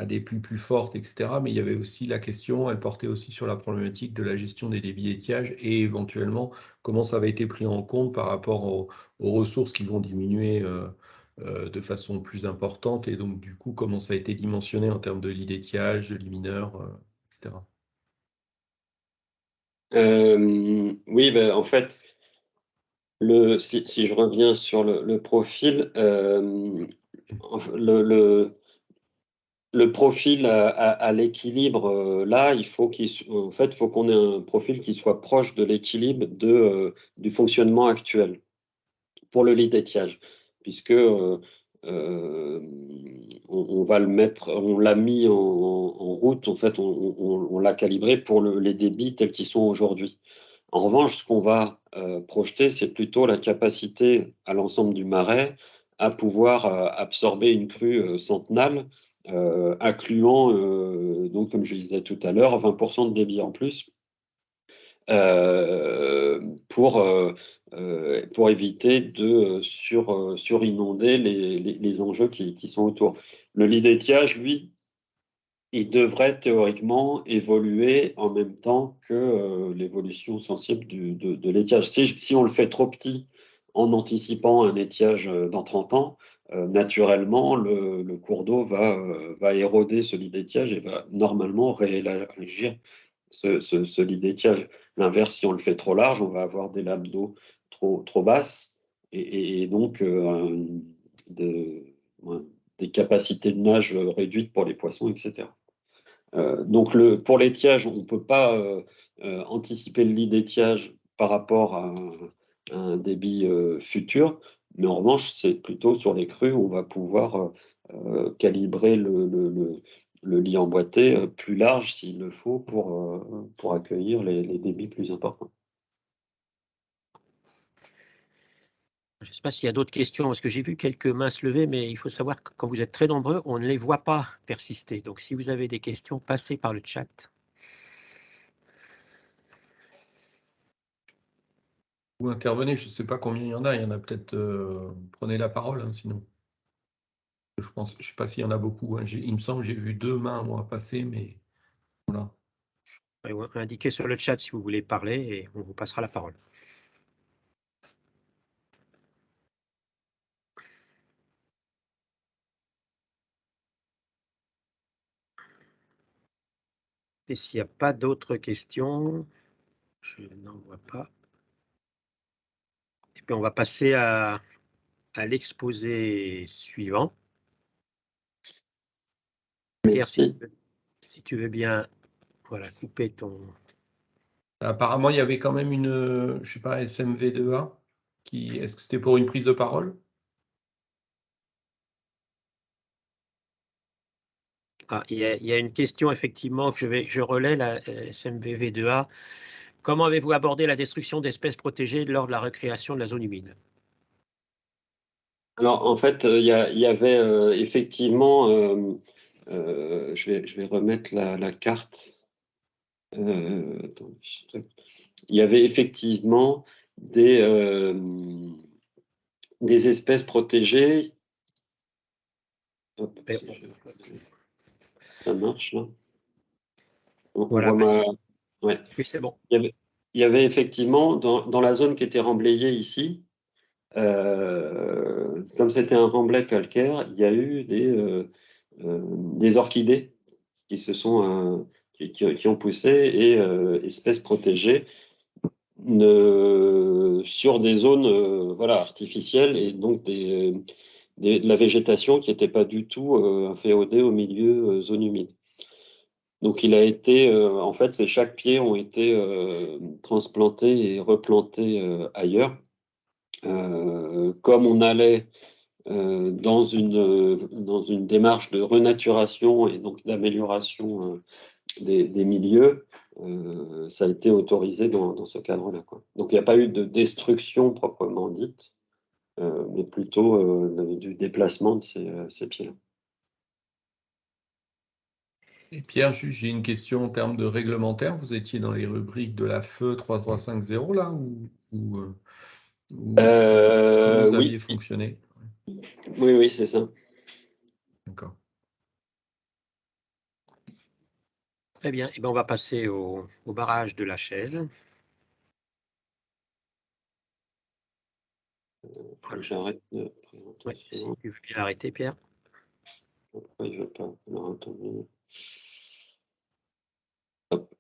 des pluies plus fortes, etc. Mais il y avait aussi la question, elle portait aussi sur la problématique de la gestion des débits d'étiage et éventuellement comment ça avait été pris en compte par rapport aux ressources qui vont diminuer de façon plus importante, et donc du coup comment ça a été dimensionné en termes de lits d'étiage, de lits mineurs, etc. Oui, ben, en fait, si je reviens sur le profil, le profil à l'équilibre, là, il faut en fait, faut qu'on ait un profil qui soit proche de l'équilibre du fonctionnement actuel pour le lit d'étiage, puisque on va le mettre, on l'a mis en route, en fait, on l'a calibré pour les débits tels qu'ils sont aujourd'hui. En revanche, ce qu'on va projeter, c'est plutôt la capacité à l'ensemble du marais à pouvoir absorber une crue centenale, incluant, donc, comme je disais tout à l'heure, 20% de débit en plus, pour éviter de surinonder les enjeux qui sont autour. Le lit d'étiage, lui, il devrait théoriquement évoluer en même temps que l'évolution sensible de l'étiage. Si on le fait trop petit en anticipant un étiage dans 30 ans, naturellement, le cours d'eau va éroder ce lit d'étiage et va normalement réélargir ce lit d'étiage. L'inverse, si on le fait trop large, on va avoir des lames d'eau trop basses et donc des capacités de nage réduites pour les poissons, etc. Donc pour l'étiage, on ne peut pas anticiper le lit d'étiage par rapport à un débit futur, mais en revanche, c'est plutôt sur les crues où on va pouvoir calibrer le lit emboîté plus large s'il le faut pour accueillir les débits plus importants. Je ne sais pas s'il y a d'autres questions, parce que j'ai vu quelques mains se lever, mais il faut savoir que quand vous êtes très nombreux, on ne les voit pas persister. Donc si vous avez des questions, passez par le chat. Vous intervenez, je ne sais pas combien il y en a peut-être, prenez la parole, hein, sinon. Je ne sais pas s'il y en a beaucoup, hein. Il me semble que j'ai vu 2 mains, moi, passer, mais voilà. Indiquez sur le chat si vous voulez parler et on vous passera la parole. Et s'il n'y a pas d'autres questions, je n'en vois pas. Et puis on va passer à l'exposé suivant. Pierre, Merci. si tu veux bien, voilà, couper ton... Apparemment, il y avait quand même une, je sais pas, SMV2A, est-ce que c'était pour une prise de parole? Ah, il y a une question, effectivement, que je relais, la SMVV2A. Comment avez-vous abordé la destruction d'espèces protégées lors de la recréation de la zone humide? Alors, en fait, il y avait effectivement, je vais remettre la carte. Attends, il y avait effectivement des espèces protégées Hop, Et- si ça marche là. On Voilà, voit ouais. oui, c'est bon. Il y avait effectivement dans la zone qui était remblayée ici, comme c'était un remblai calcaire, il y a eu des orchidées qui se sont qui ont poussé et espèces protégées sur des zones voilà, artificielles et donc de la végétation qui n'était pas du tout inféodée au milieu zone humide. Donc il a été, en fait, chaque pied ont été transplantés et replantés ailleurs. Comme on allait dans une démarche de renaturation et donc d'amélioration des milieux, ça a été autorisé dans ce cadre-là, quoi. Donc il n'y a pas eu de destruction proprement dite, mais plutôt du déplacement de ces pieds-là. Et Pierre, j'ai une question en termes de réglementaire. Vous étiez dans les rubriques de la FE 3350 là ou comment vous aviez Oui, fonctionné? oui, c'est ça. D'accord. Très bien. Et ben, on va passer au barrage de la chaise. J'arrête de Ouais, si présentation. tu veux bien arrêter, Pierre. Pourquoi je ne veux pas? Alors, attendez. Hop.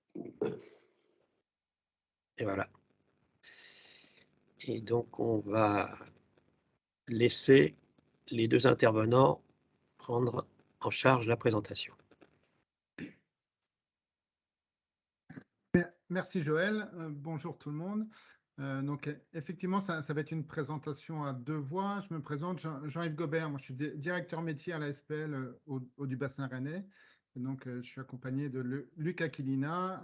Et voilà. Et donc, on va laisser les deux intervenants prendre en charge la présentation. Merci Joël, bonjour tout le monde. Donc effectivement, ça va être une présentation à deux voix. Je me présente, Jean-Yves Gobert, moi je suis directeur métier à la SPL au du bassin rennais. Et donc je suis accompagné de Luc Aquilina,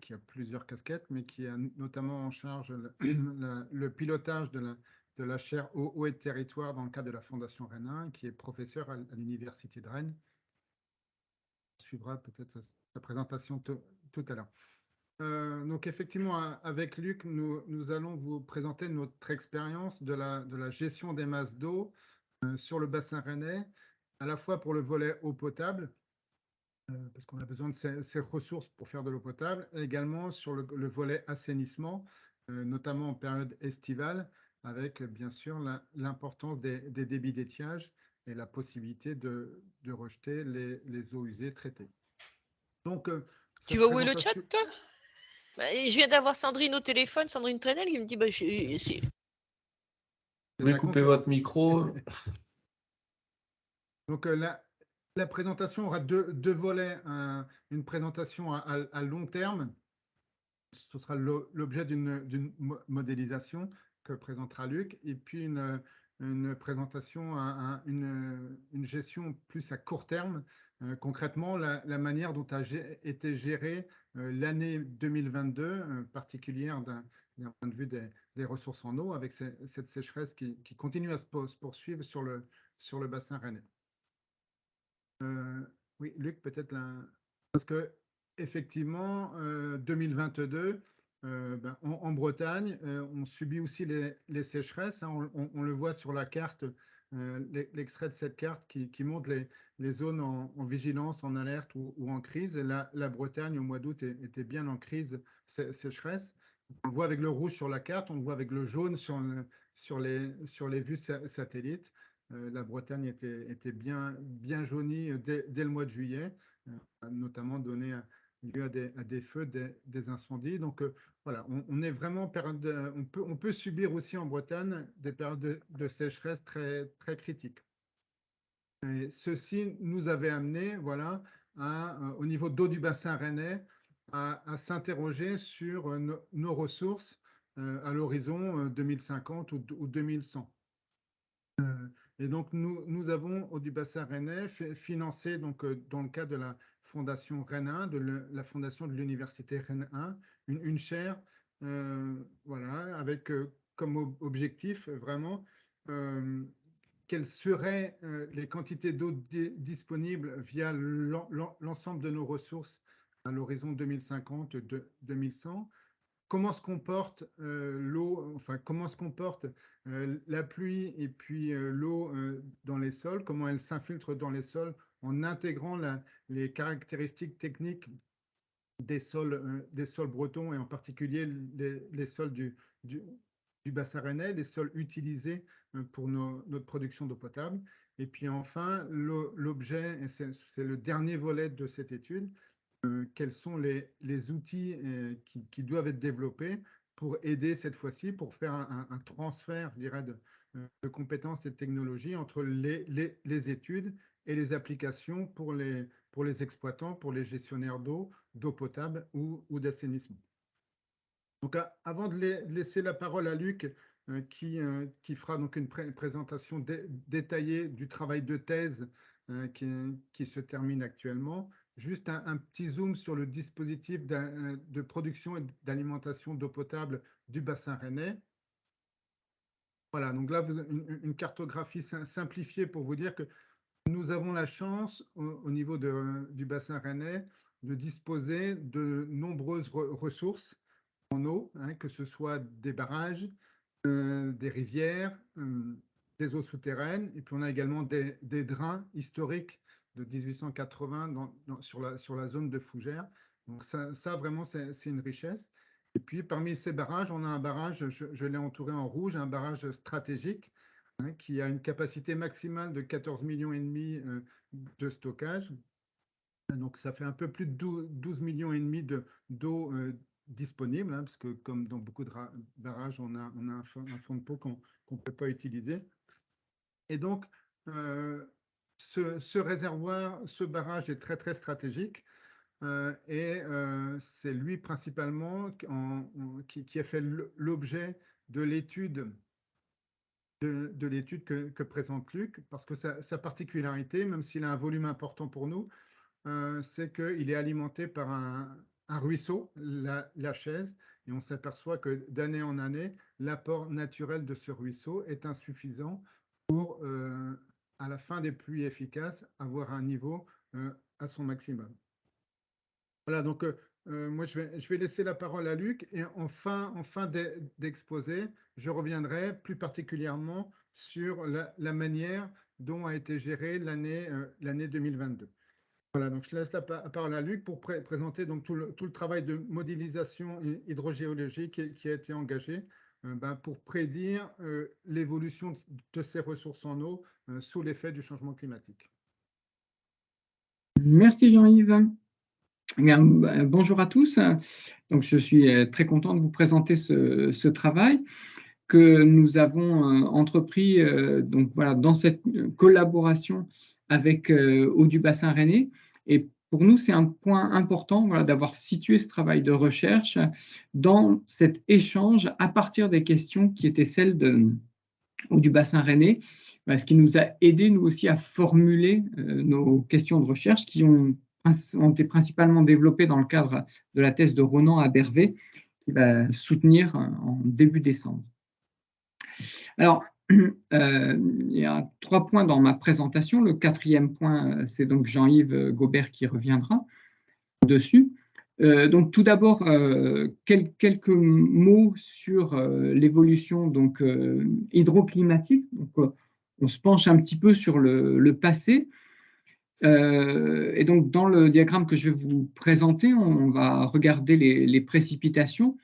qui a plusieurs casquettes, mais qui a notamment en charge le pilotage de la chaire eau et territoire dans le cadre de la Fondation Rennes 1, qui est professeur à l'Université de Rennes. On suivra peut-être sa présentation tout à l'heure. Donc effectivement, avec Luc, nous allons vous présenter notre expérience de la gestion des masses d'eau sur le bassin rennais, à la fois pour le volet eau potable, parce qu'on a besoin de ces ressources pour faire de l'eau potable, et également sur le volet assainissement, notamment en période estivale, avec bien sûr l'importance des débits d'étiage et la possibilité de rejeter les eaux usées traitées. Donc, Tu vois où est le chat, toi? Je viens d'avoir Sandrine au téléphone, Sandrine Trenel, qui me dit Vous pouvez couper votre micro. Donc, la présentation aura deux volets. Une présentation à long terme. Ce sera l'objet d'une modélisation que présentera Luc. Et puis, une présentation une gestion plus à court terme. Concrètement, la manière dont a été gérée l'année 2022, particulière d'un point de vue des ressources en eau, avec cette sécheresse qui continue à se poursuivre sur le bassin rennais. Oui, Luc, peut-être parce que effectivement, 2022, en Bretagne, on subit aussi les sécheresses, hein. On le voit sur la carte, l'extrait de cette carte qui montre les zones en vigilance, en alerte ou en crise. Et la Bretagne, au mois d'août, était bien en crise sécheresse. On le voit avec le rouge sur la carte, on le voit avec le jaune sur les vues satellites. La Bretagne était bien jaunie dès le mois de juillet, a notamment donné lieu à des feux, des incendies. Donc voilà, on est vraiment on peut subir aussi en Bretagne des périodes de sécheresse très, très critiques. Et ceci nous avait amené, voilà, au niveau d'eau du bassin rennais, à s'interroger sur nos ressources à l'horizon 2050 ou 2100. Et donc, nous avons, au du bassin rennais, financé, donc, dans le cadre de la Fondation Rennes 1, la fondation de l'Université Rennes 1, une chaire, voilà, avec comme objectif vraiment quelles seraient les quantités d'eau disponibles via l'ensemble de nos ressources à l'horizon 2050-2100, comment se comporte l'eau, enfin comment se comporte la pluie et puis l'eau dans les sols, comment elle s'infiltre dans les sols en intégrant les caractéristiques techniques des sols bretons et en particulier les sols du bassin rennais, les sols utilisés pour notre production d'eau potable. Et puis enfin, l'objet, et c'est le dernier volet de cette étude, quels sont les outils qui doivent être développés pour aider cette fois-ci, pour faire un transfert, je dirais, de compétences et de technologies entre les études et les applications pour les exploitants, pour les gestionnaires d'eau potable ou d'assainissement. Donc, avant de laisser la parole à Luc, qui fera donc une présentation détaillée du travail de thèse qui se termine actuellement, juste un petit zoom sur le dispositif de production et d'alimentation d'eau potable du bassin rennais. Voilà, donc là, une cartographie simplifiée pour vous dire que nous avons la chance, au niveau du bassin rennais, de disposer de nombreuses ressources en eau, que ce soit des barrages, des rivières, des eaux souterraines, et puis on a également des drains historiques de 1880 sur la zone de Fougères. Donc ça vraiment, c'est une richesse. Et puis parmi ces barrages, on a un barrage, je l'ai entouré en rouge, un barrage stratégique, qui a une capacité maximale de 14,5 millions de stockage. Donc ça fait un peu plus de 12,5 millions d'eau disponible, parce que comme dans beaucoup de barrages, on a un fond de peau qu'on ne peut pas utiliser. Et donc, ce réservoir, ce barrage est très, très stratégique. Et c'est lui principalement qui a fait l'objet de l'étude que présente Luc, parce que sa particularité, même s'il a un volume important pour nous, c'est qu'il est alimenté par un ruisseau, la Chaise, et on s'aperçoit que d'année en année, l'apport naturel de ce ruisseau est insuffisant pour, à la fin des pluies efficaces, avoir un niveau à son maximum. Voilà, donc moi je vais laisser la parole à Luc, et en fin d'exposé, je reviendrai plus particulièrement sur la manière dont a été gérée l'année 2022. Voilà, donc je laisse la parole à Luc pour présenter donc tout le travail de modélisation hydrogéologique qui a été engagé pour prédire l'évolution de ces ressources en eau sous l'effet du changement climatique. Merci Jean-Yves. Bonjour à tous. Donc, je suis très content de vous présenter ce travail que nous avons entrepris donc, voilà, dans cette collaboration avec Eau du Bassin Rennais. Et pour nous, c'est un point important, voilà, d'avoir situé ce travail de recherche dans cet échange à partir des questions qui étaient celles de Eau du Bassin Rennais, ce qui nous a aidé, nous aussi, à formuler nos questions de recherche qui ont été principalement développées dans le cadre de la thèse de Ronan à Bervet, qui va soutenir en début décembre. Alors, il y a 3 points dans ma présentation. Le 4e point, c'est donc Jean-Yves Gobert qui reviendra dessus. Donc, tout d'abord, quelques mots sur l'évolution hydroclimatique. Donc, on se penche un petit peu sur le passé. Et donc, dans le diagramme que je vais vous présenter, on va regarder les précipitations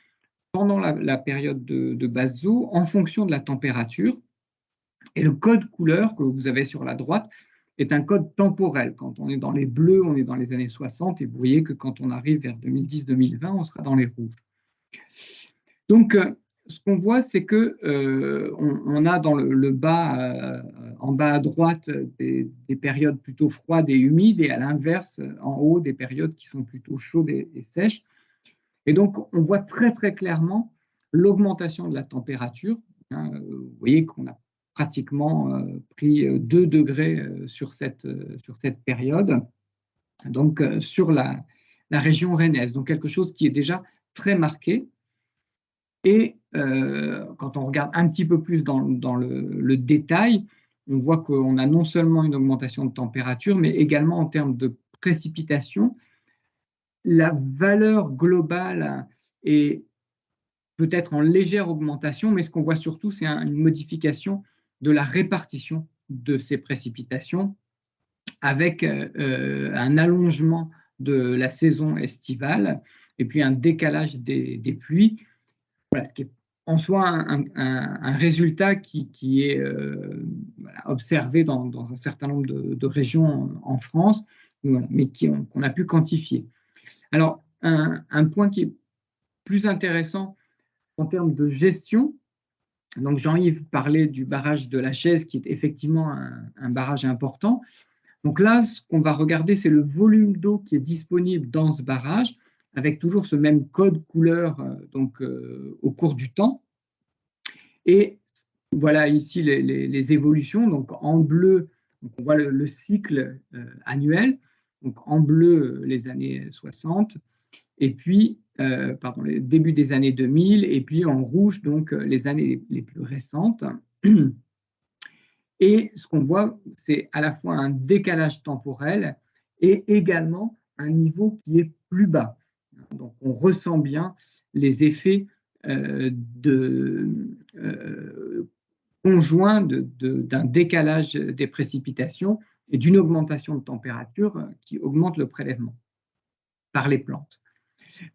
pendant la période de basse eau en fonction de la température. Et le code couleur que vous avez sur la droite est un code temporel. Quand on est dans les bleus, on est dans les années 60, et vous voyez que quand on arrive vers 2010-2020, on sera dans les rouges. Donc, ce qu'on voit, c'est que on a dans le bas, en bas à droite, des périodes plutôt froides et humides, et à l'inverse, en haut, des périodes qui sont plutôt chaudes et sèches. Et donc, on voit très, très clairement l'augmentation de la température. Vous voyez qu'on a pratiquement pris 2 degrés sur cette période, donc sur la région rennaise. Donc, quelque chose qui est déjà très marqué. Et quand on regarde un petit peu plus dans le détail, on voit qu'on a non seulement une augmentation de température, mais également en termes de précipitation, la valeur globale est peut-être en légère augmentation, mais ce qu'on voit surtout, c'est une modification de la répartition de ces précipitations avec un allongement de la saison estivale et puis un décalage des pluies. Voilà, ce qui est en soi un résultat qui est voilà, observé dans un certain nombre de régions en France, voilà, mais qu'on a pu quantifier. Alors, un point qui est plus intéressant en termes de gestion, donc Jean-Yves parlait du barrage de la Chaise, qui est effectivement un barrage important. Donc là, ce qu'on va regarder, c'est le volume d'eau qui est disponible dans ce barrage, avec toujours ce même code couleur au cours du temps. Et voilà ici les évolutions. Donc en bleu, donc on voit le cycle annuel. Donc en bleu, les années 60, et puis, le début des années 2000, et puis en rouge, donc les années les plus récentes. Et ce qu'on voit, c'est à la fois un décalage temporel et également un niveau qui est plus bas. Donc, on ressent bien les effets conjoints d'un décalage des précipitations et d'une augmentation de température qui augmente le prélèvement par les plantes.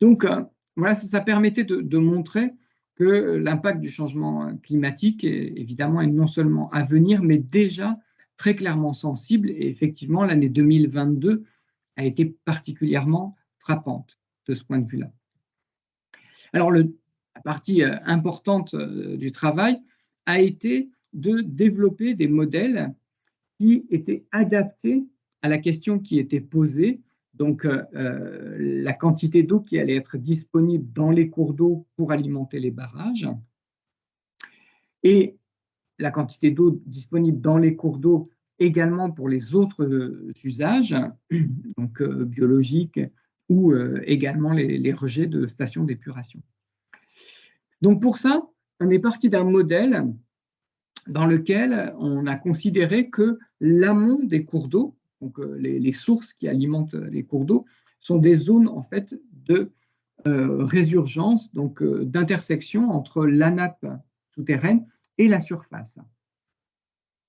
Donc, voilà, ça permettait de montrer que l'impact du changement climatique, évidemment, est non seulement à venir, mais déjà très clairement sensible. Et effectivement, l'année 2022 a été particulièrement frappante de ce point de vue-là. Alors, la partie importante du travail a été de développer des modèles qui étaient adaptés à la question qui était posée, donc la quantité d'eau qui allait être disponible dans les cours d'eau pour alimenter les barrages et la quantité d'eau disponible dans les cours d'eau également pour les autres usages, donc biologiques ou également les rejets de stations d'épuration. Donc pour ça, on est parti d'un modèle dans lequel on a considéré que l'amont des cours d'eau, donc les sources qui alimentent les cours d'eau, sont des zones en fait de résurgence, donc d'intersection entre la nappe souterraine et la surface.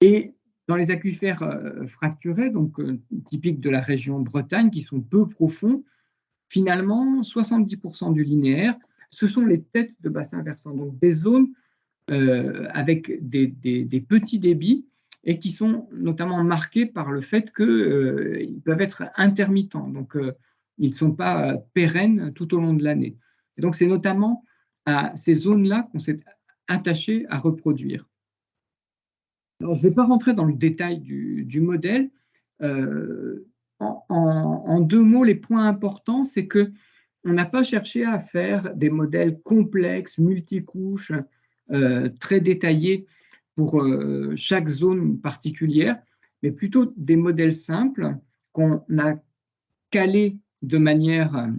Et dans les aquifères fracturés, donc typiques de la région Bretagne, qui sont peu profonds, finalement, 70% du linéaire, ce sont les têtes de bassins versants, donc des zones avec des petits débits et qui sont notamment marqués par le fait qu'ils peuvent être intermittents, donc ils ne sont pas pérennes tout au long de l'année. Et donc c'est notamment à ces zones-là qu'on s'est attaché à reproduire. Alors, je ne vais pas rentrer dans le détail du modèle. En deux mots, les points importants, c'est qu'on n'a pas cherché à faire des modèles complexes, multicouches, très détaillés pour chaque zone particulière, mais plutôt des modèles simples qu'on a calés de manière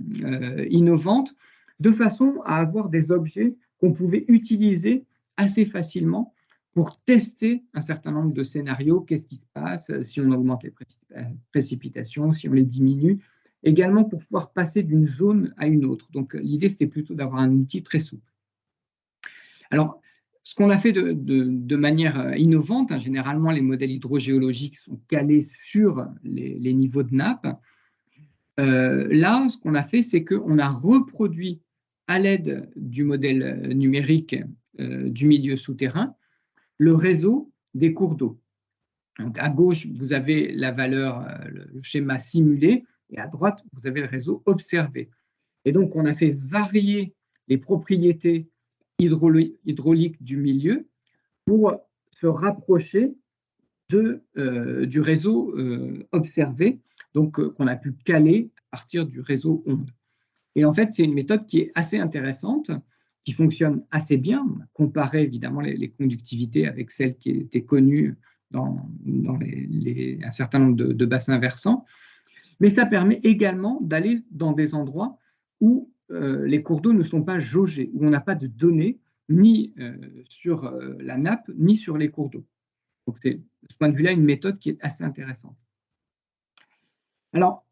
innovante, de façon à avoir des objets qu'on pouvait utiliser assez facilement pour tester un certain nombre de scénarios. Qu'est-ce qui se passe si on augmente les précipitations, si on les diminue, également pour pouvoir passer d'une zone à une autre. Donc l'idée, c'était plutôt d'avoir un outil très souple. Alors, ce qu'on a fait de manière innovante, hein, généralement les modèles hydrogéologiques sont calés sur les niveaux de nappe. Là, ce qu'on a fait, c'est qu'on a reproduit à l'aide du modèle numérique du milieu souterrain le réseau des cours d'eau. Donc à gauche, vous avez la valeur, le schéma simulé, et à droite, vous avez le réseau observé. Et donc, on a fait varier les propriétés hydrauliques du milieu pour se rapprocher du réseau observé, donc qu'on a pu caler à partir du réseau onde. Et en fait, c'est une méthode qui est assez intéressante, qui fonctionne assez bien. On a comparé évidemment les conductivités avec celles qui étaient connues dans un certain nombre de bassins versants, mais ça permet également d'aller dans des endroits où les cours d'eau ne sont pas jaugés, où on n'a pas de données ni sur la nappe, ni sur les cours d'eau. Donc c'est, de ce point de vue-là, une méthode qui est assez intéressante. Alors,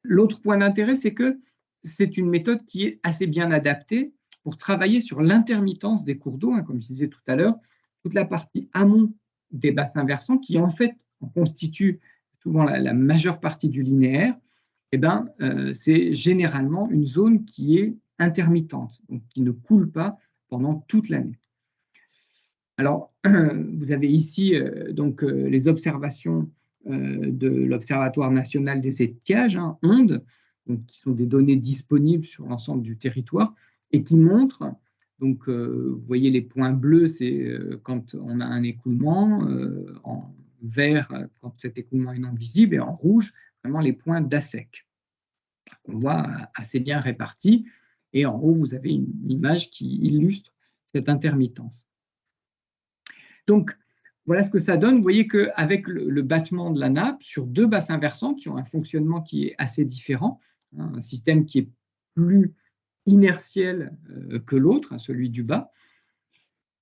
l'autre point d'intérêt, c'est que c'est une méthode qui est assez bien adaptée pour travailler sur l'intermittence des cours d'eau, comme je disais tout à l'heure, toute la partie amont des bassins versants qui en fait constitue souvent la majeure partie du linéaire. C'est généralement une zone qui est intermittente, donc qui ne coule pas pendant toute l'année. Alors, vous avez ici les observations de l'Observatoire national des étiages, ONDE, qui sont des données disponibles sur l'ensemble du territoire et qui montrent, vous voyez les points bleus, c'est quand on a un écoulement, en vert quand cet écoulement est non visible, et en rouge, vraiment les points d'assec. On voit assez bien répartis, et en haut, vous avez une image qui illustre cette intermittence. Donc, voilà ce que ça donne. Vous voyez qu'avec le battement de la nappe, sur deux bassins versants qui ont un fonctionnement qui est assez différent, un système qui est plus inertiel que l'autre, celui du bas,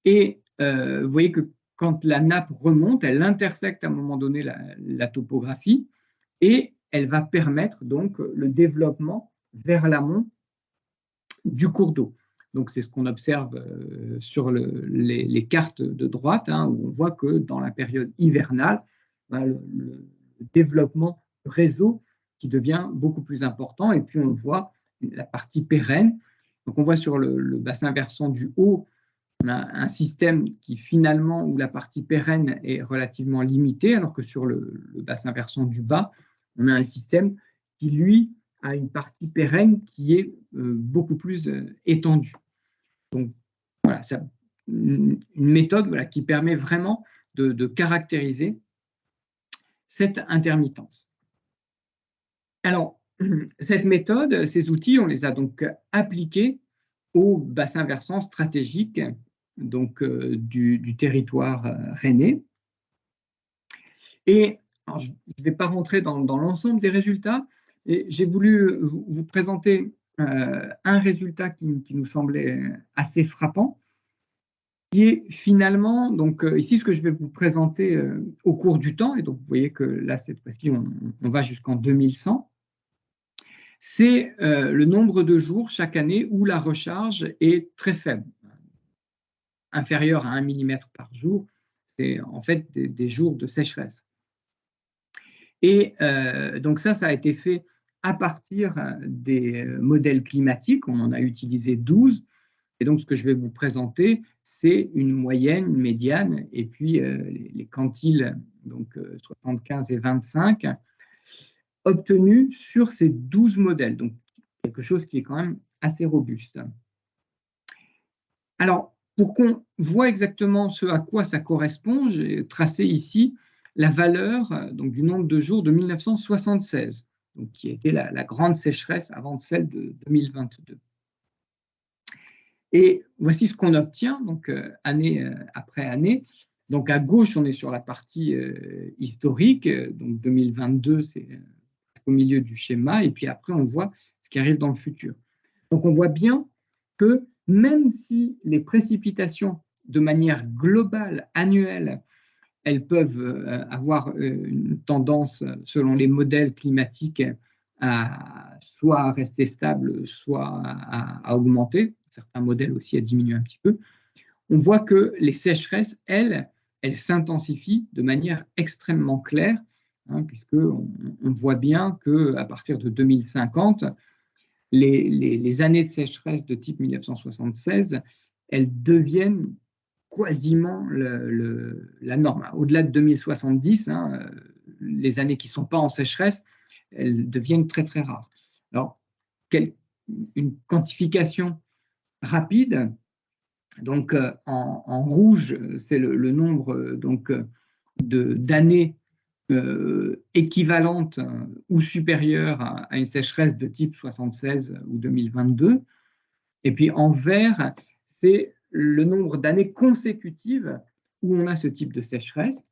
et vous voyez que quand la nappe remonte, elle intersecte à un moment donné la topographie, et elle va permettre donc le développement vers l'amont du cours d'eau. Donc, c'est ce qu'on observe sur les cartes de droite, où on voit que dans la période hivernale, le développement réseau qui devient beaucoup plus important. Et puis, on voit la partie pérenne. Donc, on voit sur le bassin versant du haut, on a un système qui finalement, où la partie pérenne est relativement limitée, alors que sur le bassin versant du bas, on a un système qui, lui, a une partie pérenne qui est beaucoup plus étendue. Donc, voilà, c'est une méthode qui permet vraiment de caractériser cette intermittence. Alors, cette méthode, ces outils, on les a donc appliqués au bassin versant stratégique du territoire rennais. Et alors, je ne vais pas rentrer dans l'ensemble des résultats, et j'ai voulu vous présenter un résultat qui nous semblait assez frappant, qui est finalement, ici, ce que je vais vous présenter au cours du temps, et donc vous voyez que là, cette fois-ci, on va jusqu'en 2100, c'est le nombre de jours chaque année où la recharge est très faible, inférieure à 1 mm par jour. C'est en fait des jours de sécheresse. Et donc ça a été fait à partir des modèles climatiques. On en a utilisé 12. Et donc, ce que je vais vous présenter, c'est une moyenne, une médiane, et puis les quantiles, 75 et 25, obtenus sur ces 12 modèles. Donc, quelque chose qui est quand même assez robuste. Alors, pour qu'on voit exactement ce à quoi ça correspond, j'ai tracé ici la valeur du nombre de jours de 1976, qui était la grande sécheresse avant celle de 2022. Et voici ce qu'on obtient, année après année. Donc à gauche, on est sur la partie historique, donc 2022, c'est au milieu du schéma, et puis après, on voit ce qui arrive dans le futur. Donc on voit bien que même si les précipitations, de manière globale, annuelle, elles peuvent avoir une tendance, selon les modèles climatiques, à soit rester stables, soit à augmenter. Certains modèles aussi à diminuer un petit peu. On voit que les sécheresses, elles s'intensifient de manière extrêmement claire, puisqu'on voit bien qu'à partir de 2050, les années de sécheresse de type 1976, elles deviennent quasiment la norme. Au-delà de 2070, les années qui ne sont pas en sécheresse, elles deviennent très, très rares. Alors, une quantification rapide, donc en rouge, c'est le nombre d'années équivalentes ou supérieures à une sécheresse de type 76 ou 2022. Et puis en vert, c'est le nombre d'années consécutives où on a ce type de sécheresse.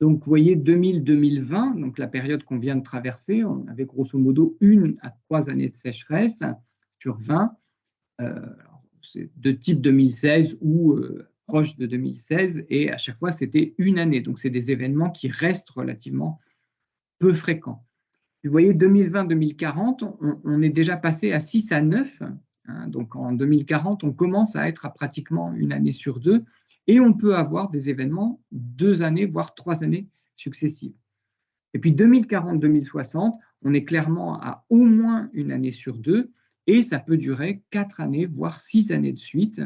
Donc, vous voyez, 2000-2020, donc la période qu'on vient de traverser, on avait grosso modo 1 à 3 années de sécheresse sur 20. C'est de type 2016 ou proche de 2016, et à chaque fois, c'était une année. Donc, c'est des événements qui restent relativement peu fréquents. Vous voyez, 2020-2040, on est déjà passé à 6 à 9 hein. Donc en 2040, on commence à être à pratiquement une année sur deux, et on peut avoir des événements 2 années, voire 3 années successives. Et puis 2040-2060, on est clairement à au moins une année sur deux, et ça peut durer 4 années, voire 6 années de suite,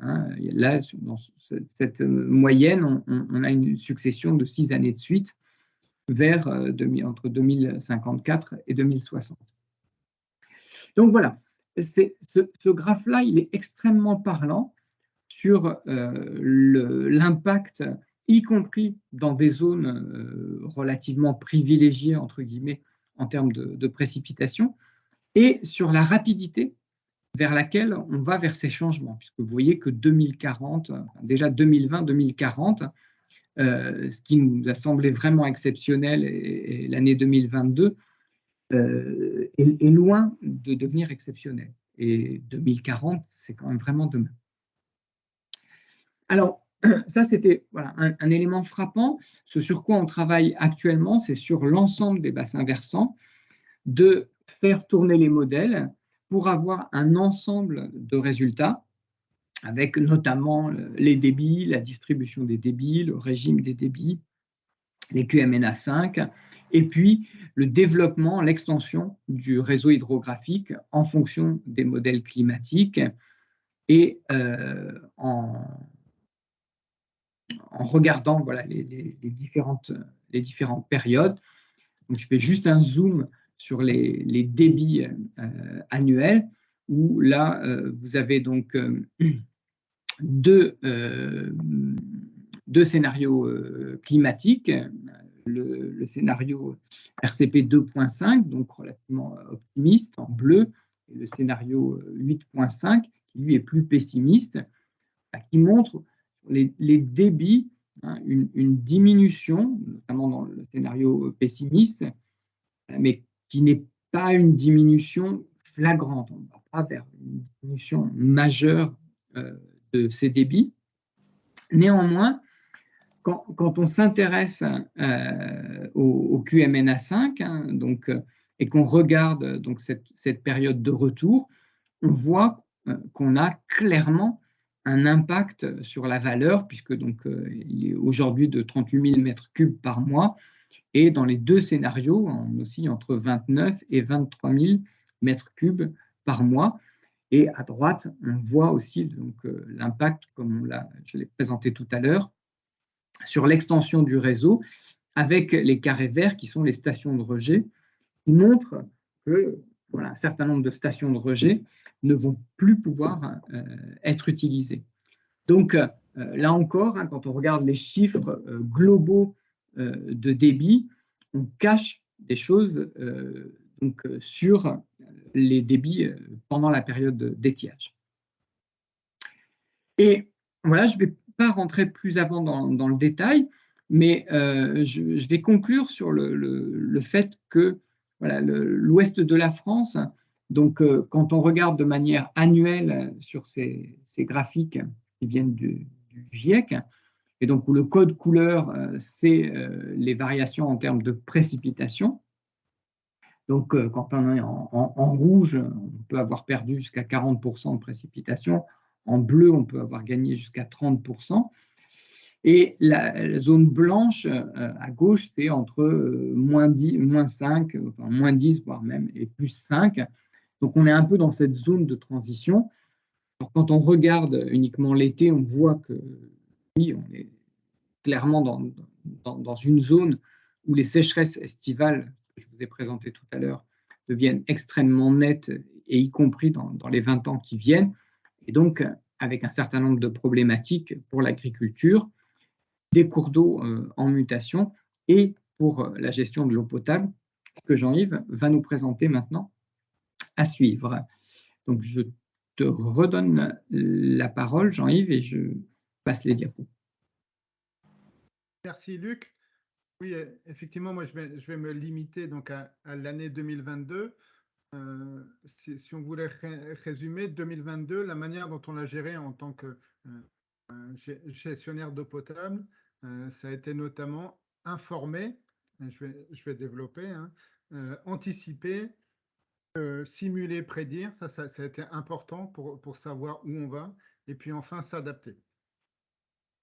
hein. Là, dans cette moyenne, on a une succession de 6 années de suite vers entre 2054 et 2060. Donc voilà, ce graphe-là, il est extrêmement parlant sur l'impact, y compris dans des zones relativement privilégiées, entre guillemets, en termes de précipitations, et sur la rapidité vers laquelle on va vers ces changements, puisque vous voyez que 2040, déjà 2020-2040, ce qui nous a semblé vraiment exceptionnel, et l'année 2022, est loin de devenir exceptionnel. Et 2040, c'est quand même vraiment demain. Alors, ça, c'était voilà, un élément frappant. Ce sur quoi on travaille actuellement, c'est sur l'ensemble des bassins versants, de faire tourner les modèles pour avoir un ensemble de résultats, avec notamment les débits, la distribution des débits, le régime des débits, les QMNA5, et puis le développement, l'extension du réseau hydrographique en fonction des modèles climatiques, et en regardant voilà, les différentes périodes. Donc, je fais juste un zoom sur les débits annuels, où là, vous avez donc deux scénarios climatiques. Le scénario RCP 2.5, donc relativement optimiste, en bleu, et le scénario 8.5, qui lui est plus pessimiste, qui montre les débits, hein, une diminution, notamment dans le scénario pessimiste, mais qui n'est pas une diminution flagrante. On ne va pas vers une diminution majeure de ces débits. Néanmoins, quand on s'intéresse au QMNA5, hein, donc, et qu'on regarde donc, cette période de retour, on voit qu'on a clairement un impact sur la valeur, puisque donc, il est aujourd'hui de 38 000 mètres cubes par mois, et dans les deux scénarios, on oscille entre 29 et 23 000 mètres cubes par mois. Et à droite, on voit aussi l'impact, comme je l'ai présenté tout à l'heure, sur l'extension du réseau, avec les carrés verts qui sont les stations de rejet, qui montrent que voilà, un certain nombre de stations de rejet ne vont plus pouvoir être utilisées. Donc, là encore, hein, quand on regarde les chiffres globaux de débit, on cache des choses sur les débits pendant la période d'étiage. Et voilà, je ne vais pas rentrer plus avant dans le détail, mais je vais conclure sur le fait que voilà, l'ouest de la France, donc quand on regarde de manière annuelle sur ces graphiques qui viennent du GIEC, et donc où le code couleur, c'est les variations en termes de précipitation. Donc, quand on est en rouge, on peut avoir perdu jusqu'à 40% de précipitation. En bleu, on peut avoir gagné jusqu'à 30%. Et la zone blanche à gauche, c'est entre moins 5, enfin, moins 10, voire même, et plus 5. Donc, on est un peu dans cette zone de transition. Alors, quand on regarde uniquement l'été, on voit que oui, on est clairement dans une zone où les sécheresses estivales, que je vous ai présentées tout à l'heure, deviennent extrêmement nettes, et y compris dans les 20 ans qui viennent, et donc avec un certain nombre de problématiques pour l'agriculture, des cours d'eau en mutation, et pour la gestion de l'eau potable, que Jean-Yves va nous présenter maintenant à suivre. Donc, je te redonne la parole, Jean-Yves, et je passe les diapos. Merci Luc. Oui, effectivement, moi je vais me limiter donc à l'année 2022. Si on voulait résumer 2022, la manière dont on l'a géré en tant que gestionnaire d'eau potable, ça a été notamment informer, je vais développer, hein, anticiper simuler, prédire, ça a été important pour savoir où on va, et puis enfin s'adapter.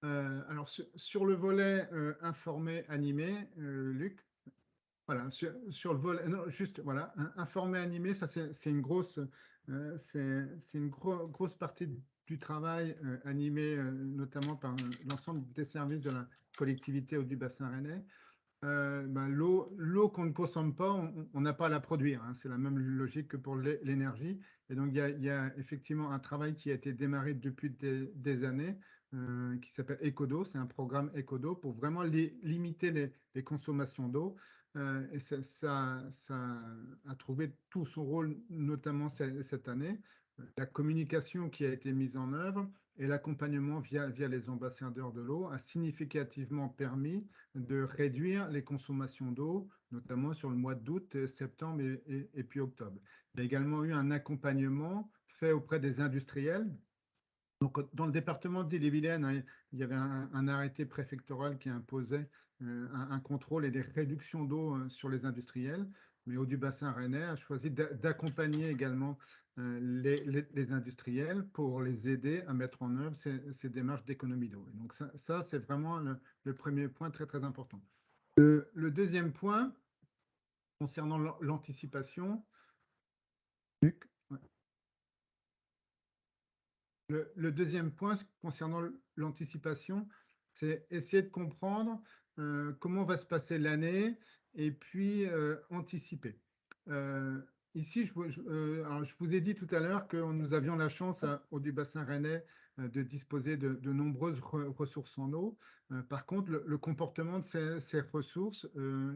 Alors sur le volet informé, animé, Luc, voilà, sur le volet, non, juste, voilà, informé, animé, ça c'est une grosse, grosse partie du travail animé notamment par l'ensemble des services de la collectivité ou du bassin rennais. L'eau qu'on ne consomme pas, on n'a pas à la produire, hein. C'est la même logique que pour l'énergie. Et donc, il y a effectivement un travail qui a été démarré depuis des années, qui s'appelle Ecodo. C'est un programme Ecodo pour vraiment limiter les consommations d'eau. Et ça a trouvé tout son rôle, notamment cette année. La communication qui a été mise en œuvre et l'accompagnement via les ambassadeurs de l'eau a significativement permis de réduire les consommations d'eau, notamment sur le mois d'août, septembre et puis octobre. Il y a également eu un accompagnement fait auprès des industriels. Donc, dans le département d'Ille-et-Vilaine, hein, il y avait un arrêté préfectoral qui imposait un contrôle et des réductions d'eau sur les industriels. Mais Haut-du-Bassin rennais a choisi d'accompagner également les industriels pour les aider à mettre en œuvre ces démarches d'économie d'eau. Donc ça c'est vraiment le premier point très, très important. Le deuxième point, concernant l'anticipation, Luc, ouais. Le deuxième point concernant l'anticipation, c'est essayer de comprendre comment va se passer l'année et puis anticiper. Ici, alors je vous ai dit tout à l'heure que nous avions la chance au du bassin rennais de disposer de nombreuses ressources en eau. Par contre, le comportement de ces ressources,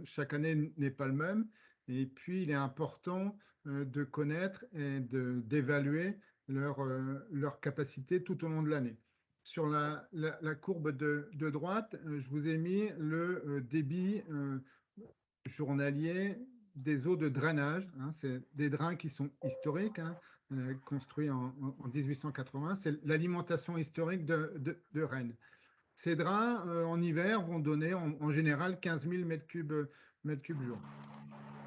chaque année n'est pas le même. Et puis, il est important de connaître et d'évaluer leur capacité tout au long de l'année. Sur la courbe de droite, je vous ai mis le débit journalier des eaux de drainage. Hein, c'est des drains qui sont historiques, hein, construits en 1880. C'est l'alimentation historique de Rennes. Ces drains, en hiver, vont donner en général 15 000 m3 jour.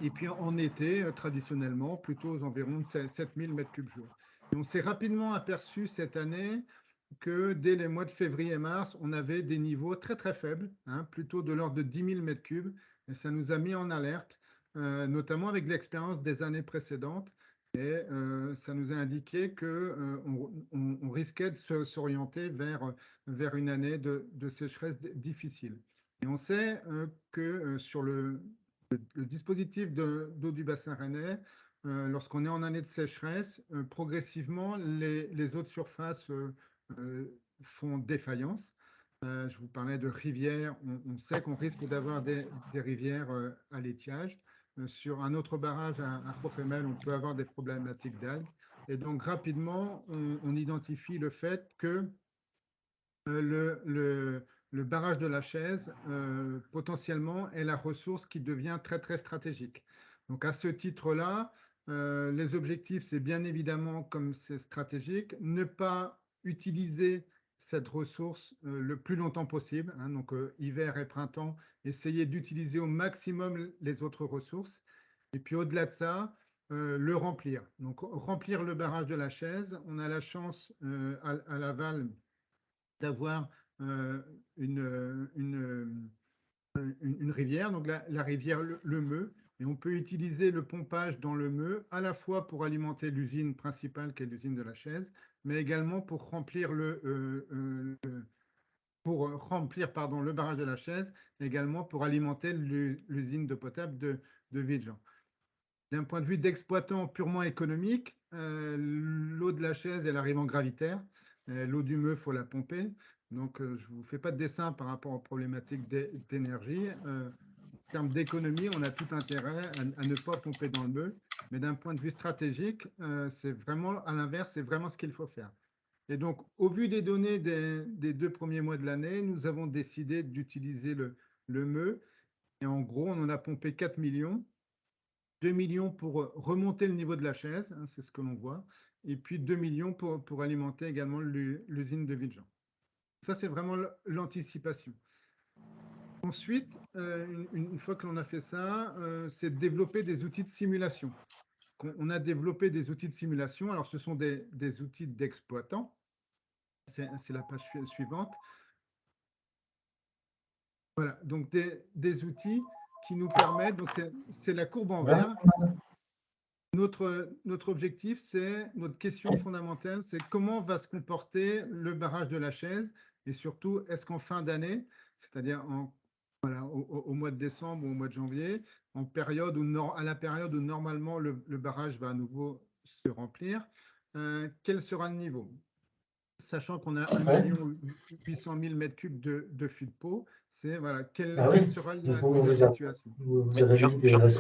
Et puis en été, traditionnellement, plutôt aux environs de 7 000 m3 jour. Et on s'est rapidement aperçu cette année que dès les mois de février et mars, on avait des niveaux très très faibles, hein, plutôt de l'ordre de 10 000 m3. Et ça nous a mis en alerte, notamment avec l'expérience des années précédentes. Et ça nous a indiqué qu'on risquait de s'orienter vers une année de sécheresse difficile. Et on sait que sur le dispositif d'eau du bassin rennais, lorsqu'on est en année de sécheresse, progressivement, les eaux de surface font défaillance. Je vous parlais de rivières. On sait qu'on risque d'avoir des rivières à l'étiage. Sur un autre barrage à Crofemel, on peut avoir des problématiques d'algues. Et donc, rapidement, on identifie le fait que le barrage de la Chaise, potentiellement, est la ressource qui devient très, très stratégique. Donc, à ce titre-là, les objectifs, c'est bien évidemment, comme c'est stratégique, ne pas utiliser cette ressource le plus longtemps possible. Hein, donc, hiver et printemps, essayer d'utiliser au maximum les autres ressources. Et puis, au-delà de ça, le remplir. Donc, remplir le barrage de la Chaise. On a la chance à l'aval d'avoir une rivière, donc la rivière le Meux, et on peut utiliser le pompage dans le Meux à la fois pour alimenter l'usine principale qui est l'usine de la Chaise, mais également pour remplir le barrage de la Chaise, également pour alimenter l'usine d'eau potable de Vigean. D'un point de vue d'exploitant purement économique, l'eau de la Chaise, elle arrive en gravitaire. L'eau du Meux, il faut la pomper. Donc, je ne vous fais pas de dessin par rapport aux problématiques d'énergie. En termes d'économie, on a tout intérêt à ne pas pomper dans le Meux. Mais d'un point de vue stratégique, c'est vraiment, à l'inverse, c'est vraiment ce qu'il faut faire. Et donc, au vu des données des 2 premiers mois de l'année, nous avons décidé d'utiliser le Meux. Et en gros, on en a pompé 4 millions. 2 millions pour remonter le niveau de la Chaise, hein, c'est ce que l'on voit, et puis 2 millions pour alimenter également l'usine de Vigean. Ça, c'est vraiment l'anticipation. Ensuite, une fois que l'on a fait ça, c'est de développer des outils de simulation. on a développé des outils de simulation. Alors, ce sont des outils d'exploitants. C'est la page suivante. Voilà, donc des outils qui nous permettent, donc c'est la courbe en vert. Notre objectif, notre question fondamentale, c'est comment va se comporter le barrage de la Chaise et surtout, est-ce qu'en fin d'année, c'est-à-dire au mois de décembre ou au mois de janvier, à la période où normalement le barrage va à nouveau se remplir, quel sera le niveau? Sachant qu'on a 1 800 000 m3 de fûts de peau, c'est voilà, quelle sera la situation?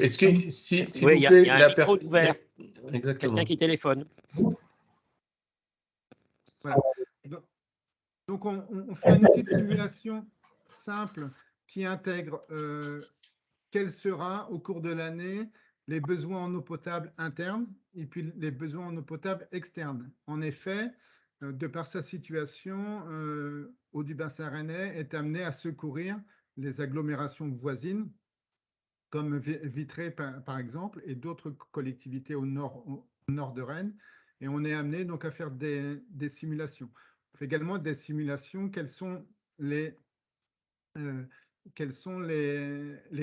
Est-ce que, s'il Oui, vous il y plaît, a un la micro personne. ouvert. Exactement. Quelqu'un qui téléphone. Voilà. Donc, on fait un outil de simulation simple qui intègre quel sera au cours de l'année les besoins en eau potable interne et puis les besoins en eau potable externe. En effet, de par sa situation, Eau du Bassin Rennais est amené à secourir les agglomérations voisines, comme Vitré par exemple, et d'autres collectivités au nord de Rennes. Et on est amené donc à faire des simulations. On fait également des simulations, quels sont les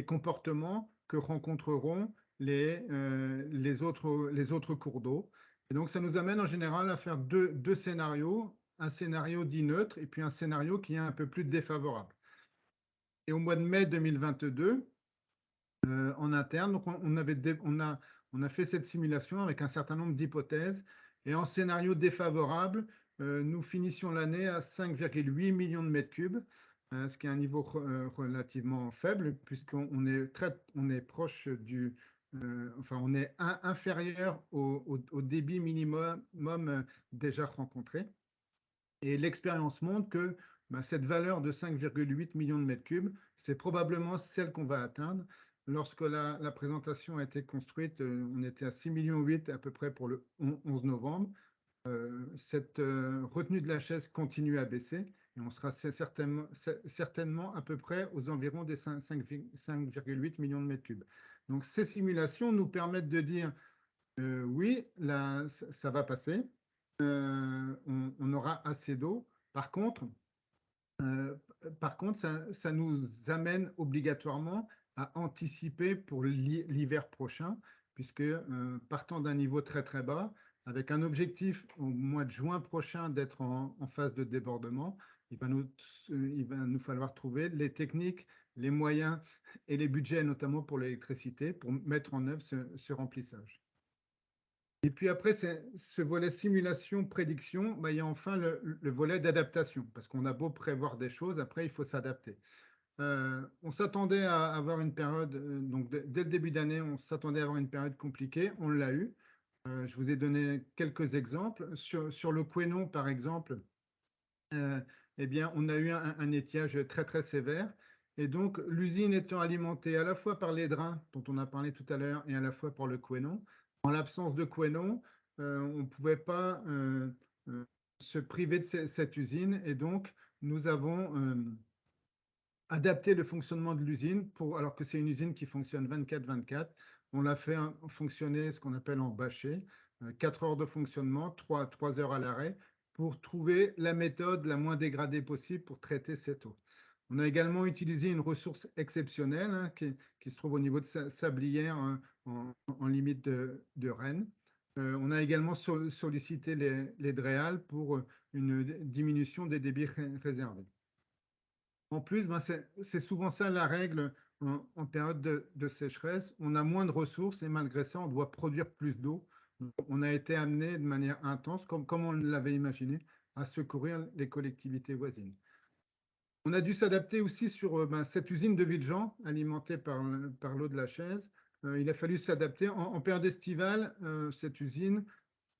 comportements que rencontreront les autres cours d'eau. Et donc, ça nous amène en général à faire deux scénarios, un scénario dit neutre et puis un scénario qui est un peu plus défavorable. Et au mois de mai 2022, en interne, donc on a fait cette simulation avec un certain nombre d'hypothèses. Et en scénario défavorable, nous finissions l'année à 5,8 millions de mètres cubes, ce qui est un niveau relativement faible, puisqu'on est proche on est inférieur au débit minimum déjà rencontré. Et l'expérience montre que cette valeur de 5,8 millions de mètres cubes, c'est probablement celle qu'on va atteindre. Lorsque la présentation a été construite, on était à 6,8 millions à peu près pour le 11 novembre. Cette retenue de la Chaise continue à baisser et on sera certainement à peu près aux environs des 5,8 millions de mètres cubes. Donc ces simulations nous permettent de dire oui, là, ça va passer, on aura assez d'eau. Par contre, ça nous amène obligatoirement à anticiper pour l'hiver prochain, puisque partant d'un niveau très très bas, avec un objectif au mois de juin prochain d'être en phase de débordement, il va nous falloir trouver les techniques, les moyens et les budgets, notamment pour l'électricité, pour mettre en œuvre ce remplissage. Et puis après, ce volet simulation-prédiction, il y a enfin le volet d'adaptation, parce qu'on a beau prévoir des choses, après, il faut s'adapter. On s'attendait à avoir une période, donc dès le début d'année, on s'attendait à avoir une période compliquée, on l'a eu. Je vous ai donné quelques exemples. Sur le Couesnon, par exemple, eh bien, on a eu un étiage très, très sévère. Et donc, l'usine étant alimentée à la fois par les drains, dont on a parlé tout à l'heure, et à la fois par le Couesnon, en l'absence de Couesnon, on ne pouvait pas se priver de cette usine. Et donc, nous avons adapté le fonctionnement de l'usine, alors que c'est une usine qui fonctionne 24/24. On l'a fait fonctionner ce qu'on appelle en bâché, 4 heures de fonctionnement, 3 heures à l'arrêt, pour trouver la méthode la moins dégradée possible pour traiter cette eau. On a également utilisé une ressource exceptionnelle qui se trouve au niveau de Sablières, en limite de Rennes. On a également sollicité les DREAL pour une diminution des débits réservés. En plus, c'est souvent ça la règle en période de sécheresse. On a moins de ressources et malgré ça, on doit produire plus d'eau. On a été amené de manière intense, comme on l'avait imaginé, à secourir les collectivités voisines. On a dû s'adapter aussi sur cette usine de Villejean, alimentée par l'eau de la Chaise. Il a fallu s'adapter. En période estivale, cette usine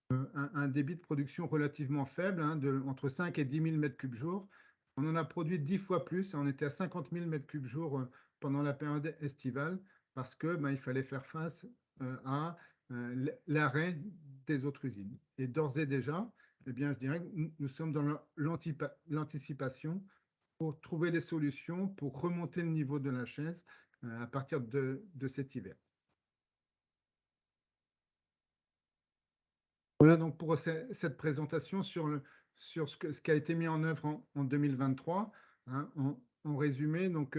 a un débit de production relativement faible, entre 5 et 10 000 m3 jour. On en a produit 10 fois plus. On était à 50 000 m3 jour pendant la période estivale parce qu'il fallait faire face à l'arrêt des autres usines. Et d'ores et déjà, eh bien, je dirais que nous sommes dans l'anticipation pour trouver des solutions pour remonter le niveau de la Chaise à partir de cet hiver. Voilà donc pour cette présentation sur ce qui a été mis en œuvre en 2023. Hein, en résumé, donc,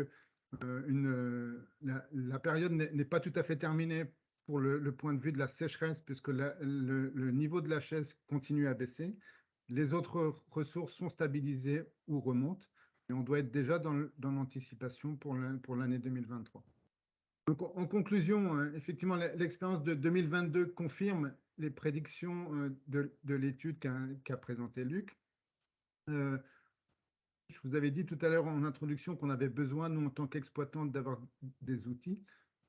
la période n'est pas tout à fait terminée pour le point de vue de la sécheresse, puisque le niveau de la chaise continue à baisser. Les autres ressources sont stabilisées ou remontent, et on doit être déjà dans l'anticipation pour l'année 2023. Donc, en conclusion, effectivement, l'expérience de 2022 confirme les prédictions de l'étude qu'a présentée Luc. Je vous avais dit tout à l'heure en introduction qu'on avait besoin, nous, en tant qu'exploitants, d'avoir des outils.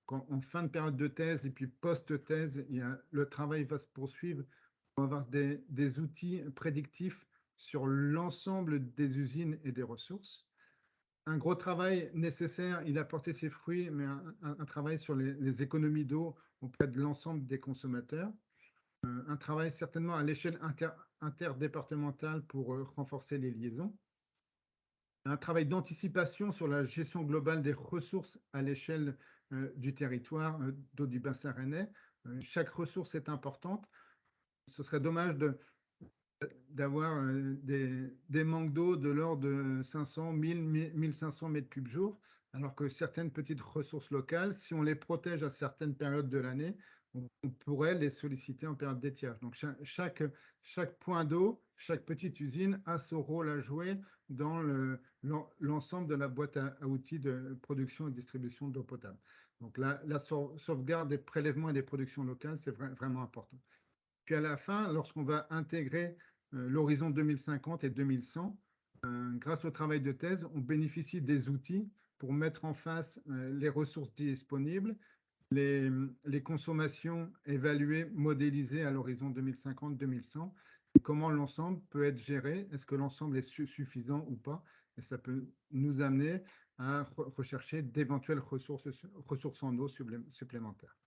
En fin de période de thèse et puis post-thèse, le travail va se poursuivre pour avoir des outils prédictifs sur l'ensemble des usines et des ressources. Un gros travail nécessaire, il a porté ses fruits, mais un travail sur les économies d'eau auprès de l'ensemble des consommateurs. Un travail certainement à l'échelle interdépartementale pour renforcer les liaisons. Un travail d'anticipation sur la gestion globale des ressources à l'échelle du territoire d'eau du bassin rennais. Chaque ressource est importante. Ce serait dommage d'avoir des manques d'eau de l'ordre de 500, 1000, 1500 mètres cubes jour, alors que certaines petites ressources locales, si on les protège à certaines périodes de l'année, on pourrait les solliciter en période d'étiage. Donc chaque point d'eau, chaque petite usine a son rôle à jouer dans l'ensemble de la boîte à outils de production et distribution d'eau potable. Donc la sauvegarde des prélèvements et des productions locales, c'est vraiment important. Puis à la fin, lorsqu'on va intégrer l'horizon 2050 et 2100, grâce au travail de thèse, on bénéficie des outils pour mettre en face les ressources disponibles, les consommations évaluées, modélisées à l'horizon 2050-2100, et comment l'ensemble peut être géré, est-ce que l'ensemble est suffisant ou pas, et ça peut nous amener à rechercher d'éventuelles ressources en eau supplémentaires.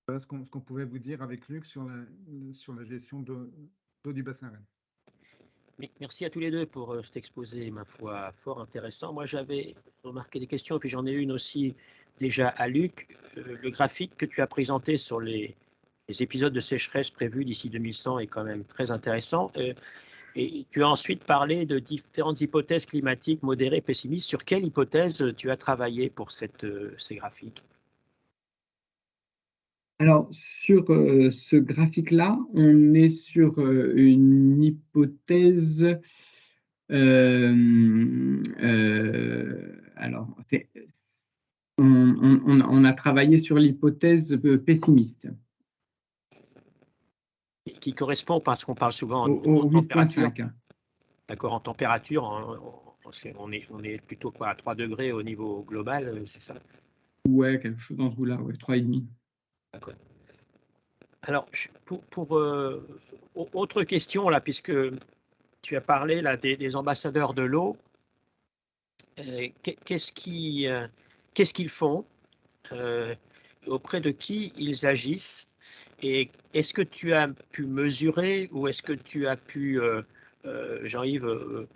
Voilà ce qu'on pouvait vous dire avec Luc sur la gestion d'eau du bassin rennais. Merci à tous les deux pour cet exposé, ma foi, fort intéressant. Moi, j'avais remarqué des questions, et puis j'en ai une aussi déjà à Luc. Le graphique que tu as présenté sur les épisodes de sécheresse prévus d'ici 2100 est quand même très intéressant. Et tu as ensuite parlé de différentes hypothèses climatiques modérées, pessimistes. Sur quelle hypothèse tu as travaillé pour ces graphiques? Alors, sur ce graphique-là, on est sur une hypothèse. Alors, on a travaillé sur l'hypothèse pessimiste. Qui correspond, parce qu'on parle souvent au en température. 8,5. D'accord, en température, on est plutôt quoi, à 3 degrés au niveau global, c'est ça? Ouais, quelque chose dans ce goût-là, ouais, 3,5. D'accord. Alors, autre question, là, puisque tu as parlé là, des ambassadeurs de l'eau, qu'est-ce qu'ils font, auprès de qui ils agissent, et est-ce que tu as pu mesurer, ou est-ce que tu as pu, Jean-Yves,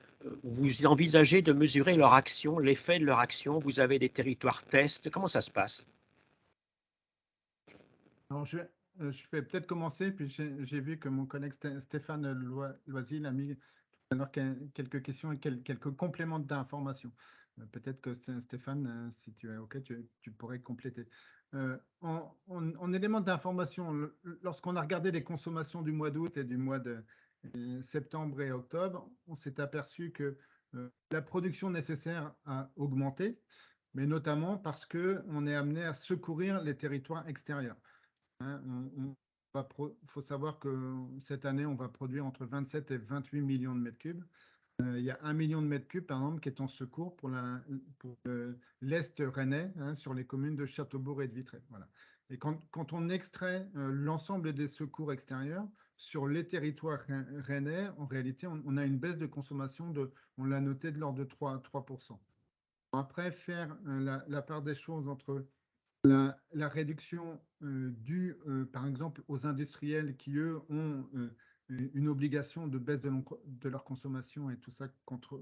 vous envisagez de mesurer leur action, l'effet de leur action? Vous avez des territoires tests, comment ça se passe? Alors, je vais peut-être commencer, puis j'ai vu que mon collègue Stéphane Loisy a mis tout à l'heure quelques questions et quelques compléments d'informations. Peut-être que Stéphane, si tu es OK, tu pourrais compléter. En éléments d'information, lorsqu'on a regardé les consommations du mois d'août et du mois de septembre et octobre, on s'est aperçu que la production nécessaire a augmenté, mais notamment parce qu'on est amené à secourir les territoires extérieurs. Il faut savoir que cette année, on va produire entre 27 et 28 millions de mètres cubes. Il y a 1 million de mètres cubes, par exemple, qui est en secours pour l'Est rennais, sur les communes de Châteaubourg et de Vitré. Voilà. Et quand on extrait l'ensemble des secours extérieurs sur les territoires rennais, en réalité, on a une baisse de consommation on l'a noté, de l'ordre de 3%. Après, faire la part des choses entre la réduction due, par exemple, aux industriels qui, eux, ont une obligation de baisse de leur consommation, et tout ça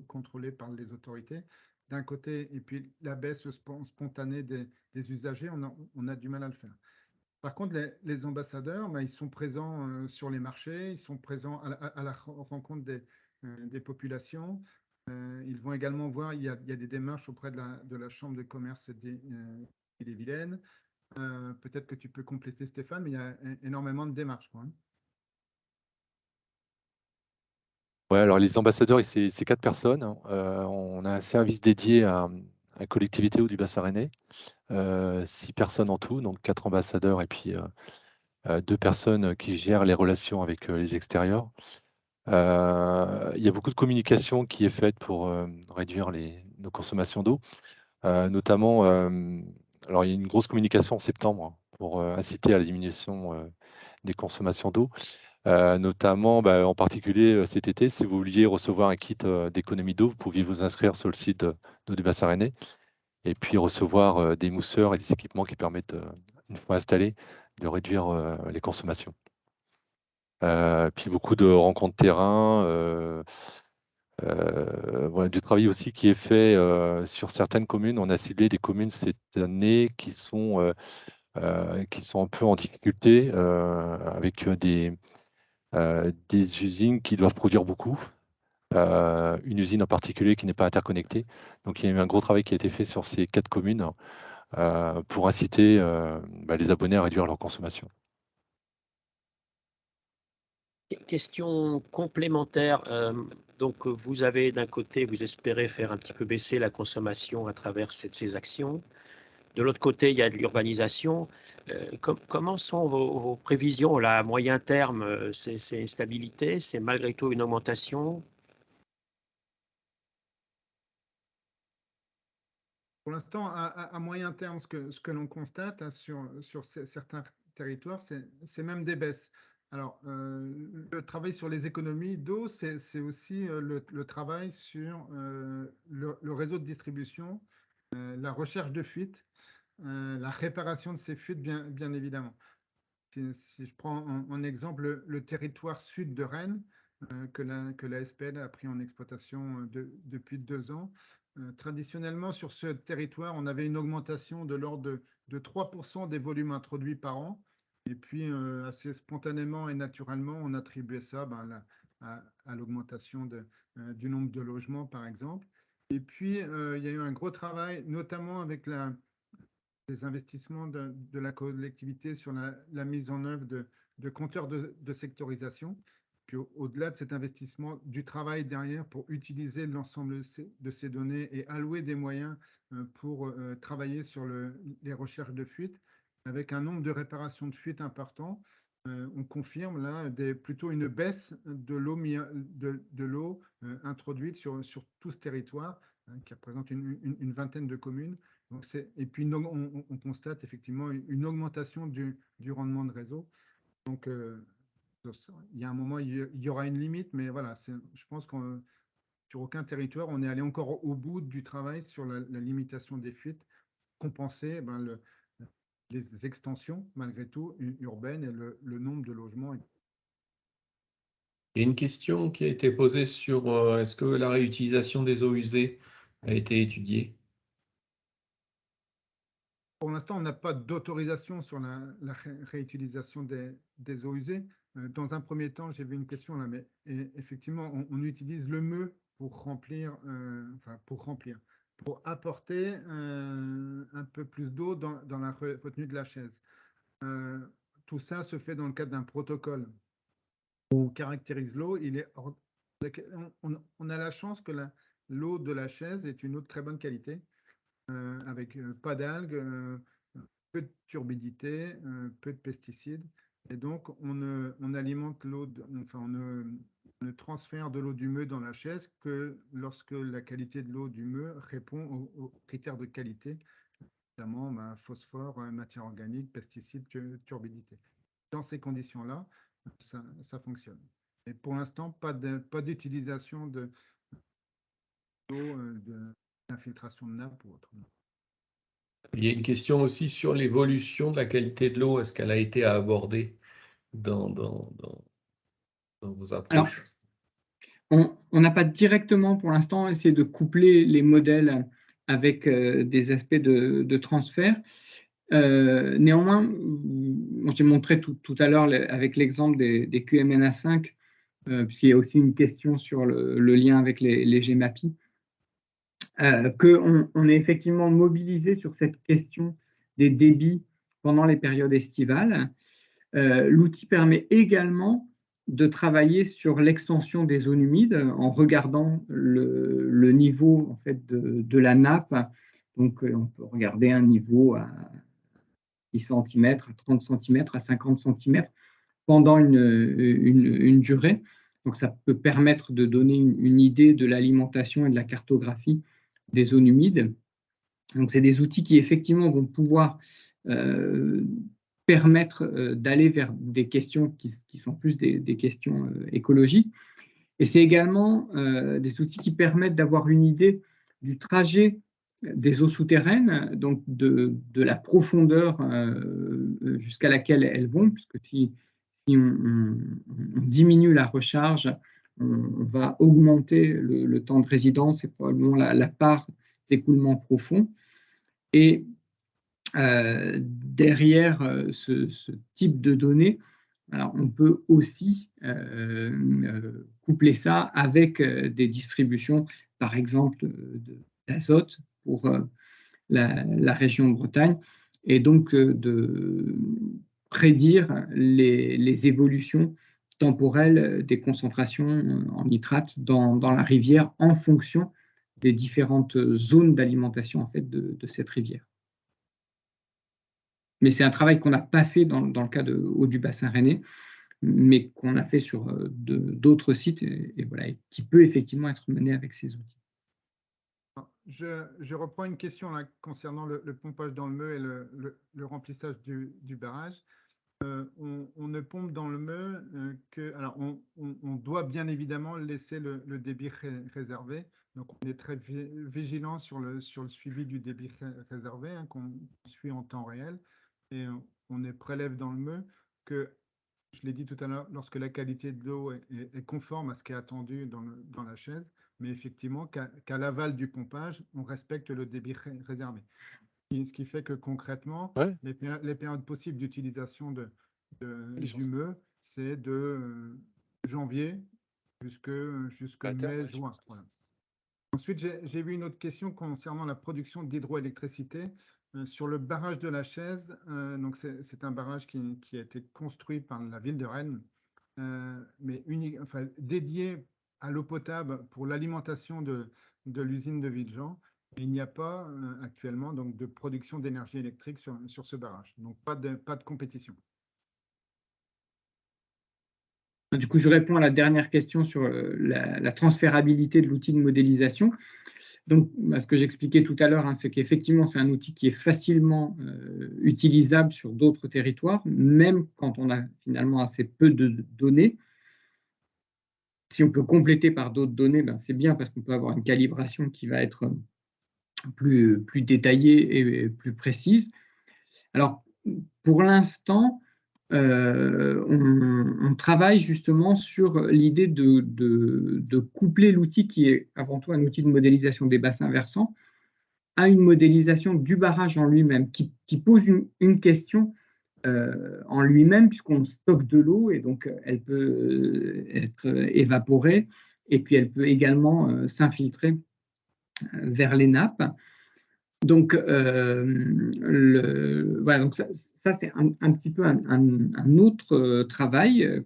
contrôlé par les autorités, d'un côté, et puis la baisse spontanée des usagers, on a du mal à le faire. Par contre, les ambassadeurs, ils sont présents sur les marchés, ils sont présents à la rencontre des populations. Ils vont également voir, il y a des démarches auprès de la Chambre de commerce d'Ille-et-Vilaine. Peut-être que tu peux compléter, Stéphane, mais il y a énormément de démarches, quoi, hein. Ouais, alors les ambassadeurs, c'est 4 personnes, hein. On a un service dédié à la collectivité ou du Bassin Rennais. 6 personnes en tout, donc 4 ambassadeurs et puis 2 personnes qui gèrent les relations avec les extérieurs. Il y a beaucoup de communication qui est faite pour réduire nos consommations d'eau. Notamment, alors il y a une grosse communication en septembre, hein, pour inciter à la diminution des consommations d'eau. Notamment, en particulier cet été, si vous vouliez recevoir un kit d'économie d'eau, vous pouviez vous inscrire sur le site d'eau du Bassin Rennais et puis recevoir des mousseurs et des équipements qui permettent, une fois installés, de réduire les consommations. Puis beaucoup de rencontres terrain, voilà, du travail aussi qui est fait sur certaines communes. On a ciblé des communes cette année qui sont un peu en difficulté, avec des usines qui doivent produire beaucoup. Une usine en particulier qui n'est pas interconnectée. Donc il y a eu un gros travail qui a été fait sur ces 4 communes pour inciter les abonnés à réduire leur consommation. Question complémentaire. Donc, vous avez d'un côté, vous espérez faire un petit peu baisser la consommation à travers ces actions. De l'autre côté, il y a de l'urbanisation. Comment sont vos prévisions là, à moyen terme? C'est une stabilité? C'est malgré tout une augmentation? Pour l'instant, à moyen terme, ce que l'on constate, hein, sur certains territoires, c'est même des baisses. Alors, le travail sur les économies d'eau, c'est aussi le travail sur le réseau de distribution, la recherche de fuites, la réparation de ces fuites, bien évidemment. Si je prends en exemple le territoire sud de Rennes, que la SPL a pris en exploitation depuis 2 ans. Traditionnellement, sur ce territoire, on avait une augmentation de l'ordre de 3% des volumes introduits par an. Et puis, assez spontanément et naturellement, on attribuait ça à l'augmentation du nombre de logements, par exemple. Et puis, il y a eu un gros travail, notamment avec des investissements de la collectivité sur la mise en œuvre de compteurs de sectorisation. Puis au-delà de cet investissement, du travail derrière pour utiliser l'ensemble de ces données et allouer des moyens pour travailler sur les recherches de fuites, avec un nombre de réparations de fuites important. On confirme là plutôt une baisse de l'eau introduite sur tout ce territoire, hein, qui représente une vingtaine de communes. Donc et puis on constate effectivement une augmentation du rendement de réseau. Donc il y a un moment, il y aura une limite, mais voilà, je pense que sur aucun territoire, on est allé encore au bout du travail sur la limitation des fuites, compenser les extensions, malgré tout, urbaines et le nombre de logements. Il y a une question qui a été posée sur est-ce que la réutilisation des eaux usées a été étudiée? Pour l'instant, on n'a pas d'autorisation sur la réutilisation des eaux usées. Dans un premier temps, j'ai vu une question là, mais effectivement, on utilise le meux pour remplir, pour apporter un peu plus d'eau dans la retenue de la chaise. Tout ça se fait dans le cadre d'un protocole. On caractérise l'eau. On a la chance que l'eau de la chaise est une eau de très bonne qualité. Avec pas d'algues, peu de turbidité, peu de pesticides. Et donc, on alimente l'eau, on ne transfère de l'eau du meux dans la chaise que lorsque la qualité de l'eau du meux répond aux critères de qualité, notamment phosphore, matière organique, pesticides, turbidité. Dans ces conditions-là, ça fonctionne. Et pour l'instant, pas d'utilisation d'eau, d'infiltration de nappe ou autre. Il y a une question aussi sur l'évolution de la qualité de l'eau. Est-ce qu'elle a été abordée dans vos approches? Alors, on n'a pas directement pour l'instant essayé de coupler les modèles avec des aspects de transfert. Néanmoins, j'ai montré tout à l'heure avec l'exemple des QMNA5, puisqu'il y a aussi une question sur le lien avec les GMAPI, qu'on est effectivement mobilisé sur cette question des débits pendant les périodes estivales. L'outil permet également de travailler sur l'extension des zones humides en regardant le niveau en fait, de la nappe. Donc, on peut regarder un niveau à 10 cm, à 30 cm, à 50 cm pendant une durée. Donc, ça peut permettre de donner une idée de l'alimentation et de la cartographie des zones humides. Donc, c'est des outils qui, effectivement, vont pouvoir permettre d'aller vers des questions qui sont plus des questions écologiques. Et c'est également des outils qui permettent d'avoir une idée du trajet des eaux souterraines, donc de la profondeur jusqu'à laquelle elles vont, puisque si on diminue la recharge, on va augmenter le temps de résidence et probablement la part d'écoulement profond. Et derrière ce type de données, alors on peut aussi coupler ça avec des distributions, par exemple, d'azote pour la région de Bretagne, et donc de prédire les évolutions temporelles des concentrations en nitrate dans la rivière en fonction des différentes zones d'alimentation en fait, de cette rivière. Mais c'est un travail qu'on n'a pas fait dans le cas de Haut du Bassin Rennais, mais qu'on a fait sur d'autres sites et voilà, et qui peut effectivement être mené avec ces outils. Je reprends une question là, concernant le pompage dans le Meux et le remplissage du barrage. On ne pompe dans le Meux que... Alors, on doit bien évidemment laisser le débit réservé. Donc, on est très vigilant sur le suivi du débit réservé, hein, qu'on suit en temps réel. Et on prélève dans le Meux que, je l'ai dit tout à l'heure, lorsque la qualité de l'eau est conforme à ce qui est attendu dans la chaise, mais effectivement qu'à l'aval du pompage, on respecte le débit réservé. Ce qui fait que concrètement, Ouais. les périodes possibles d'utilisation du Meux, c'est de janvier jusque mai, juin. Voilà. Ensuite, j'ai vu une autre question concernant la production d'hydroélectricité sur le barrage de la Chaise. Donc, c'est un barrage qui a été construit par la ville de Rennes, mais dédié à l'eau potable pour l'alimentation de l'usine de Vigean. Il n'y a pas actuellement donc, de production d'énergie électrique sur ce barrage. Donc, pas de compétition. Du coup, je réponds à la dernière question sur la transférabilité de l'outil de modélisation. Donc, ce que j'expliquais tout à l'heure, hein, c'est qu'effectivement, c'est un outil qui est facilement utilisable sur d'autres territoires, même quand on a finalement assez peu de données. Si on peut compléter par d'autres données, ben, c'est bien parce qu'on peut avoir une calibration qui va être plus détaillée et plus précise. Alors, pour l'instant, on travaille justement sur l'idée de coupler l'outil qui est avant tout un outil de modélisation des bassins versants à une modélisation du barrage en lui-même qui pose une question en lui-même puisqu'on stocke de l'eau et donc elle peut être évaporée et puis elle peut également s'infiltrer vers les nappes. Donc, voilà, donc ça c'est un petit peu un autre travail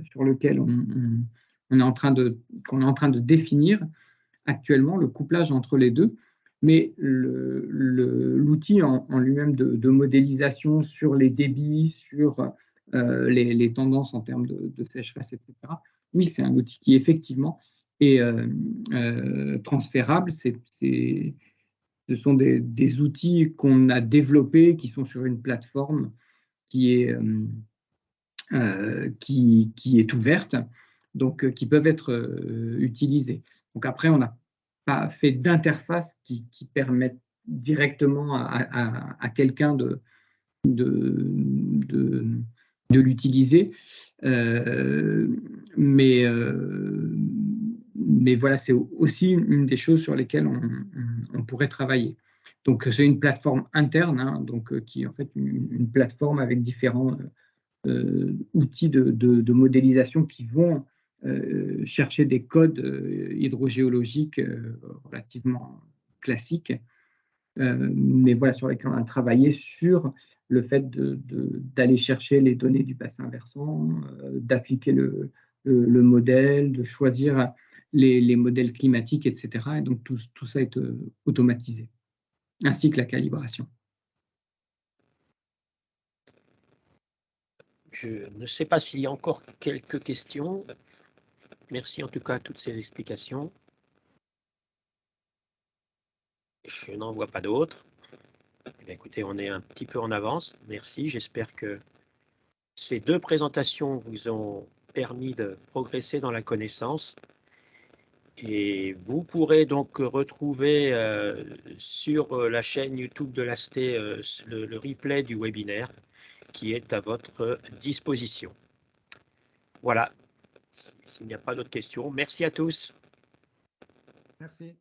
sur lequel qu'on est en train de définir actuellement, le couplage entre les deux. Mais l'outil en lui-même de modélisation sur les débits, sur les tendances en termes de sécheresse, etc., oui, c'est un outil qui effectivement est transférable. Ce sont des outils qu'on a développés, qui sont sur une plateforme qui est ouverte, donc qui peuvent être utilisés. Donc après, on n'a pas fait d'interface qui permette directement à quelqu'un de l'utiliser. Mais voilà, c'est aussi une des choses sur lesquelles on pourrait travailler. Donc, c'est une plateforme interne, hein, donc, qui est en fait une plateforme avec différents outils de modélisation qui vont chercher des codes hydrogéologiques relativement classiques, mais voilà, sur lesquels on a travaillé sur le fait d'aller chercher les données du bassin versant, d'appliquer le modèle, de choisir les modèles climatiques, etc. Et donc, tout ça est automatisé, ainsi que la calibration. Je ne sais pas s'il y a encore quelques questions. Merci en tout cas à toutes ces explications. Je n'en vois pas d'autres. Écoutez, on est un petit peu en avance. Merci. J'espère que ces 2 présentations vous ont permis de progresser dans la connaissance. Et vous pourrez donc retrouver sur la chaîne YouTube de l'ASTE le replay du webinaire qui est à votre disposition. Voilà. S'il n'y a pas d'autres questions, merci à tous. Merci.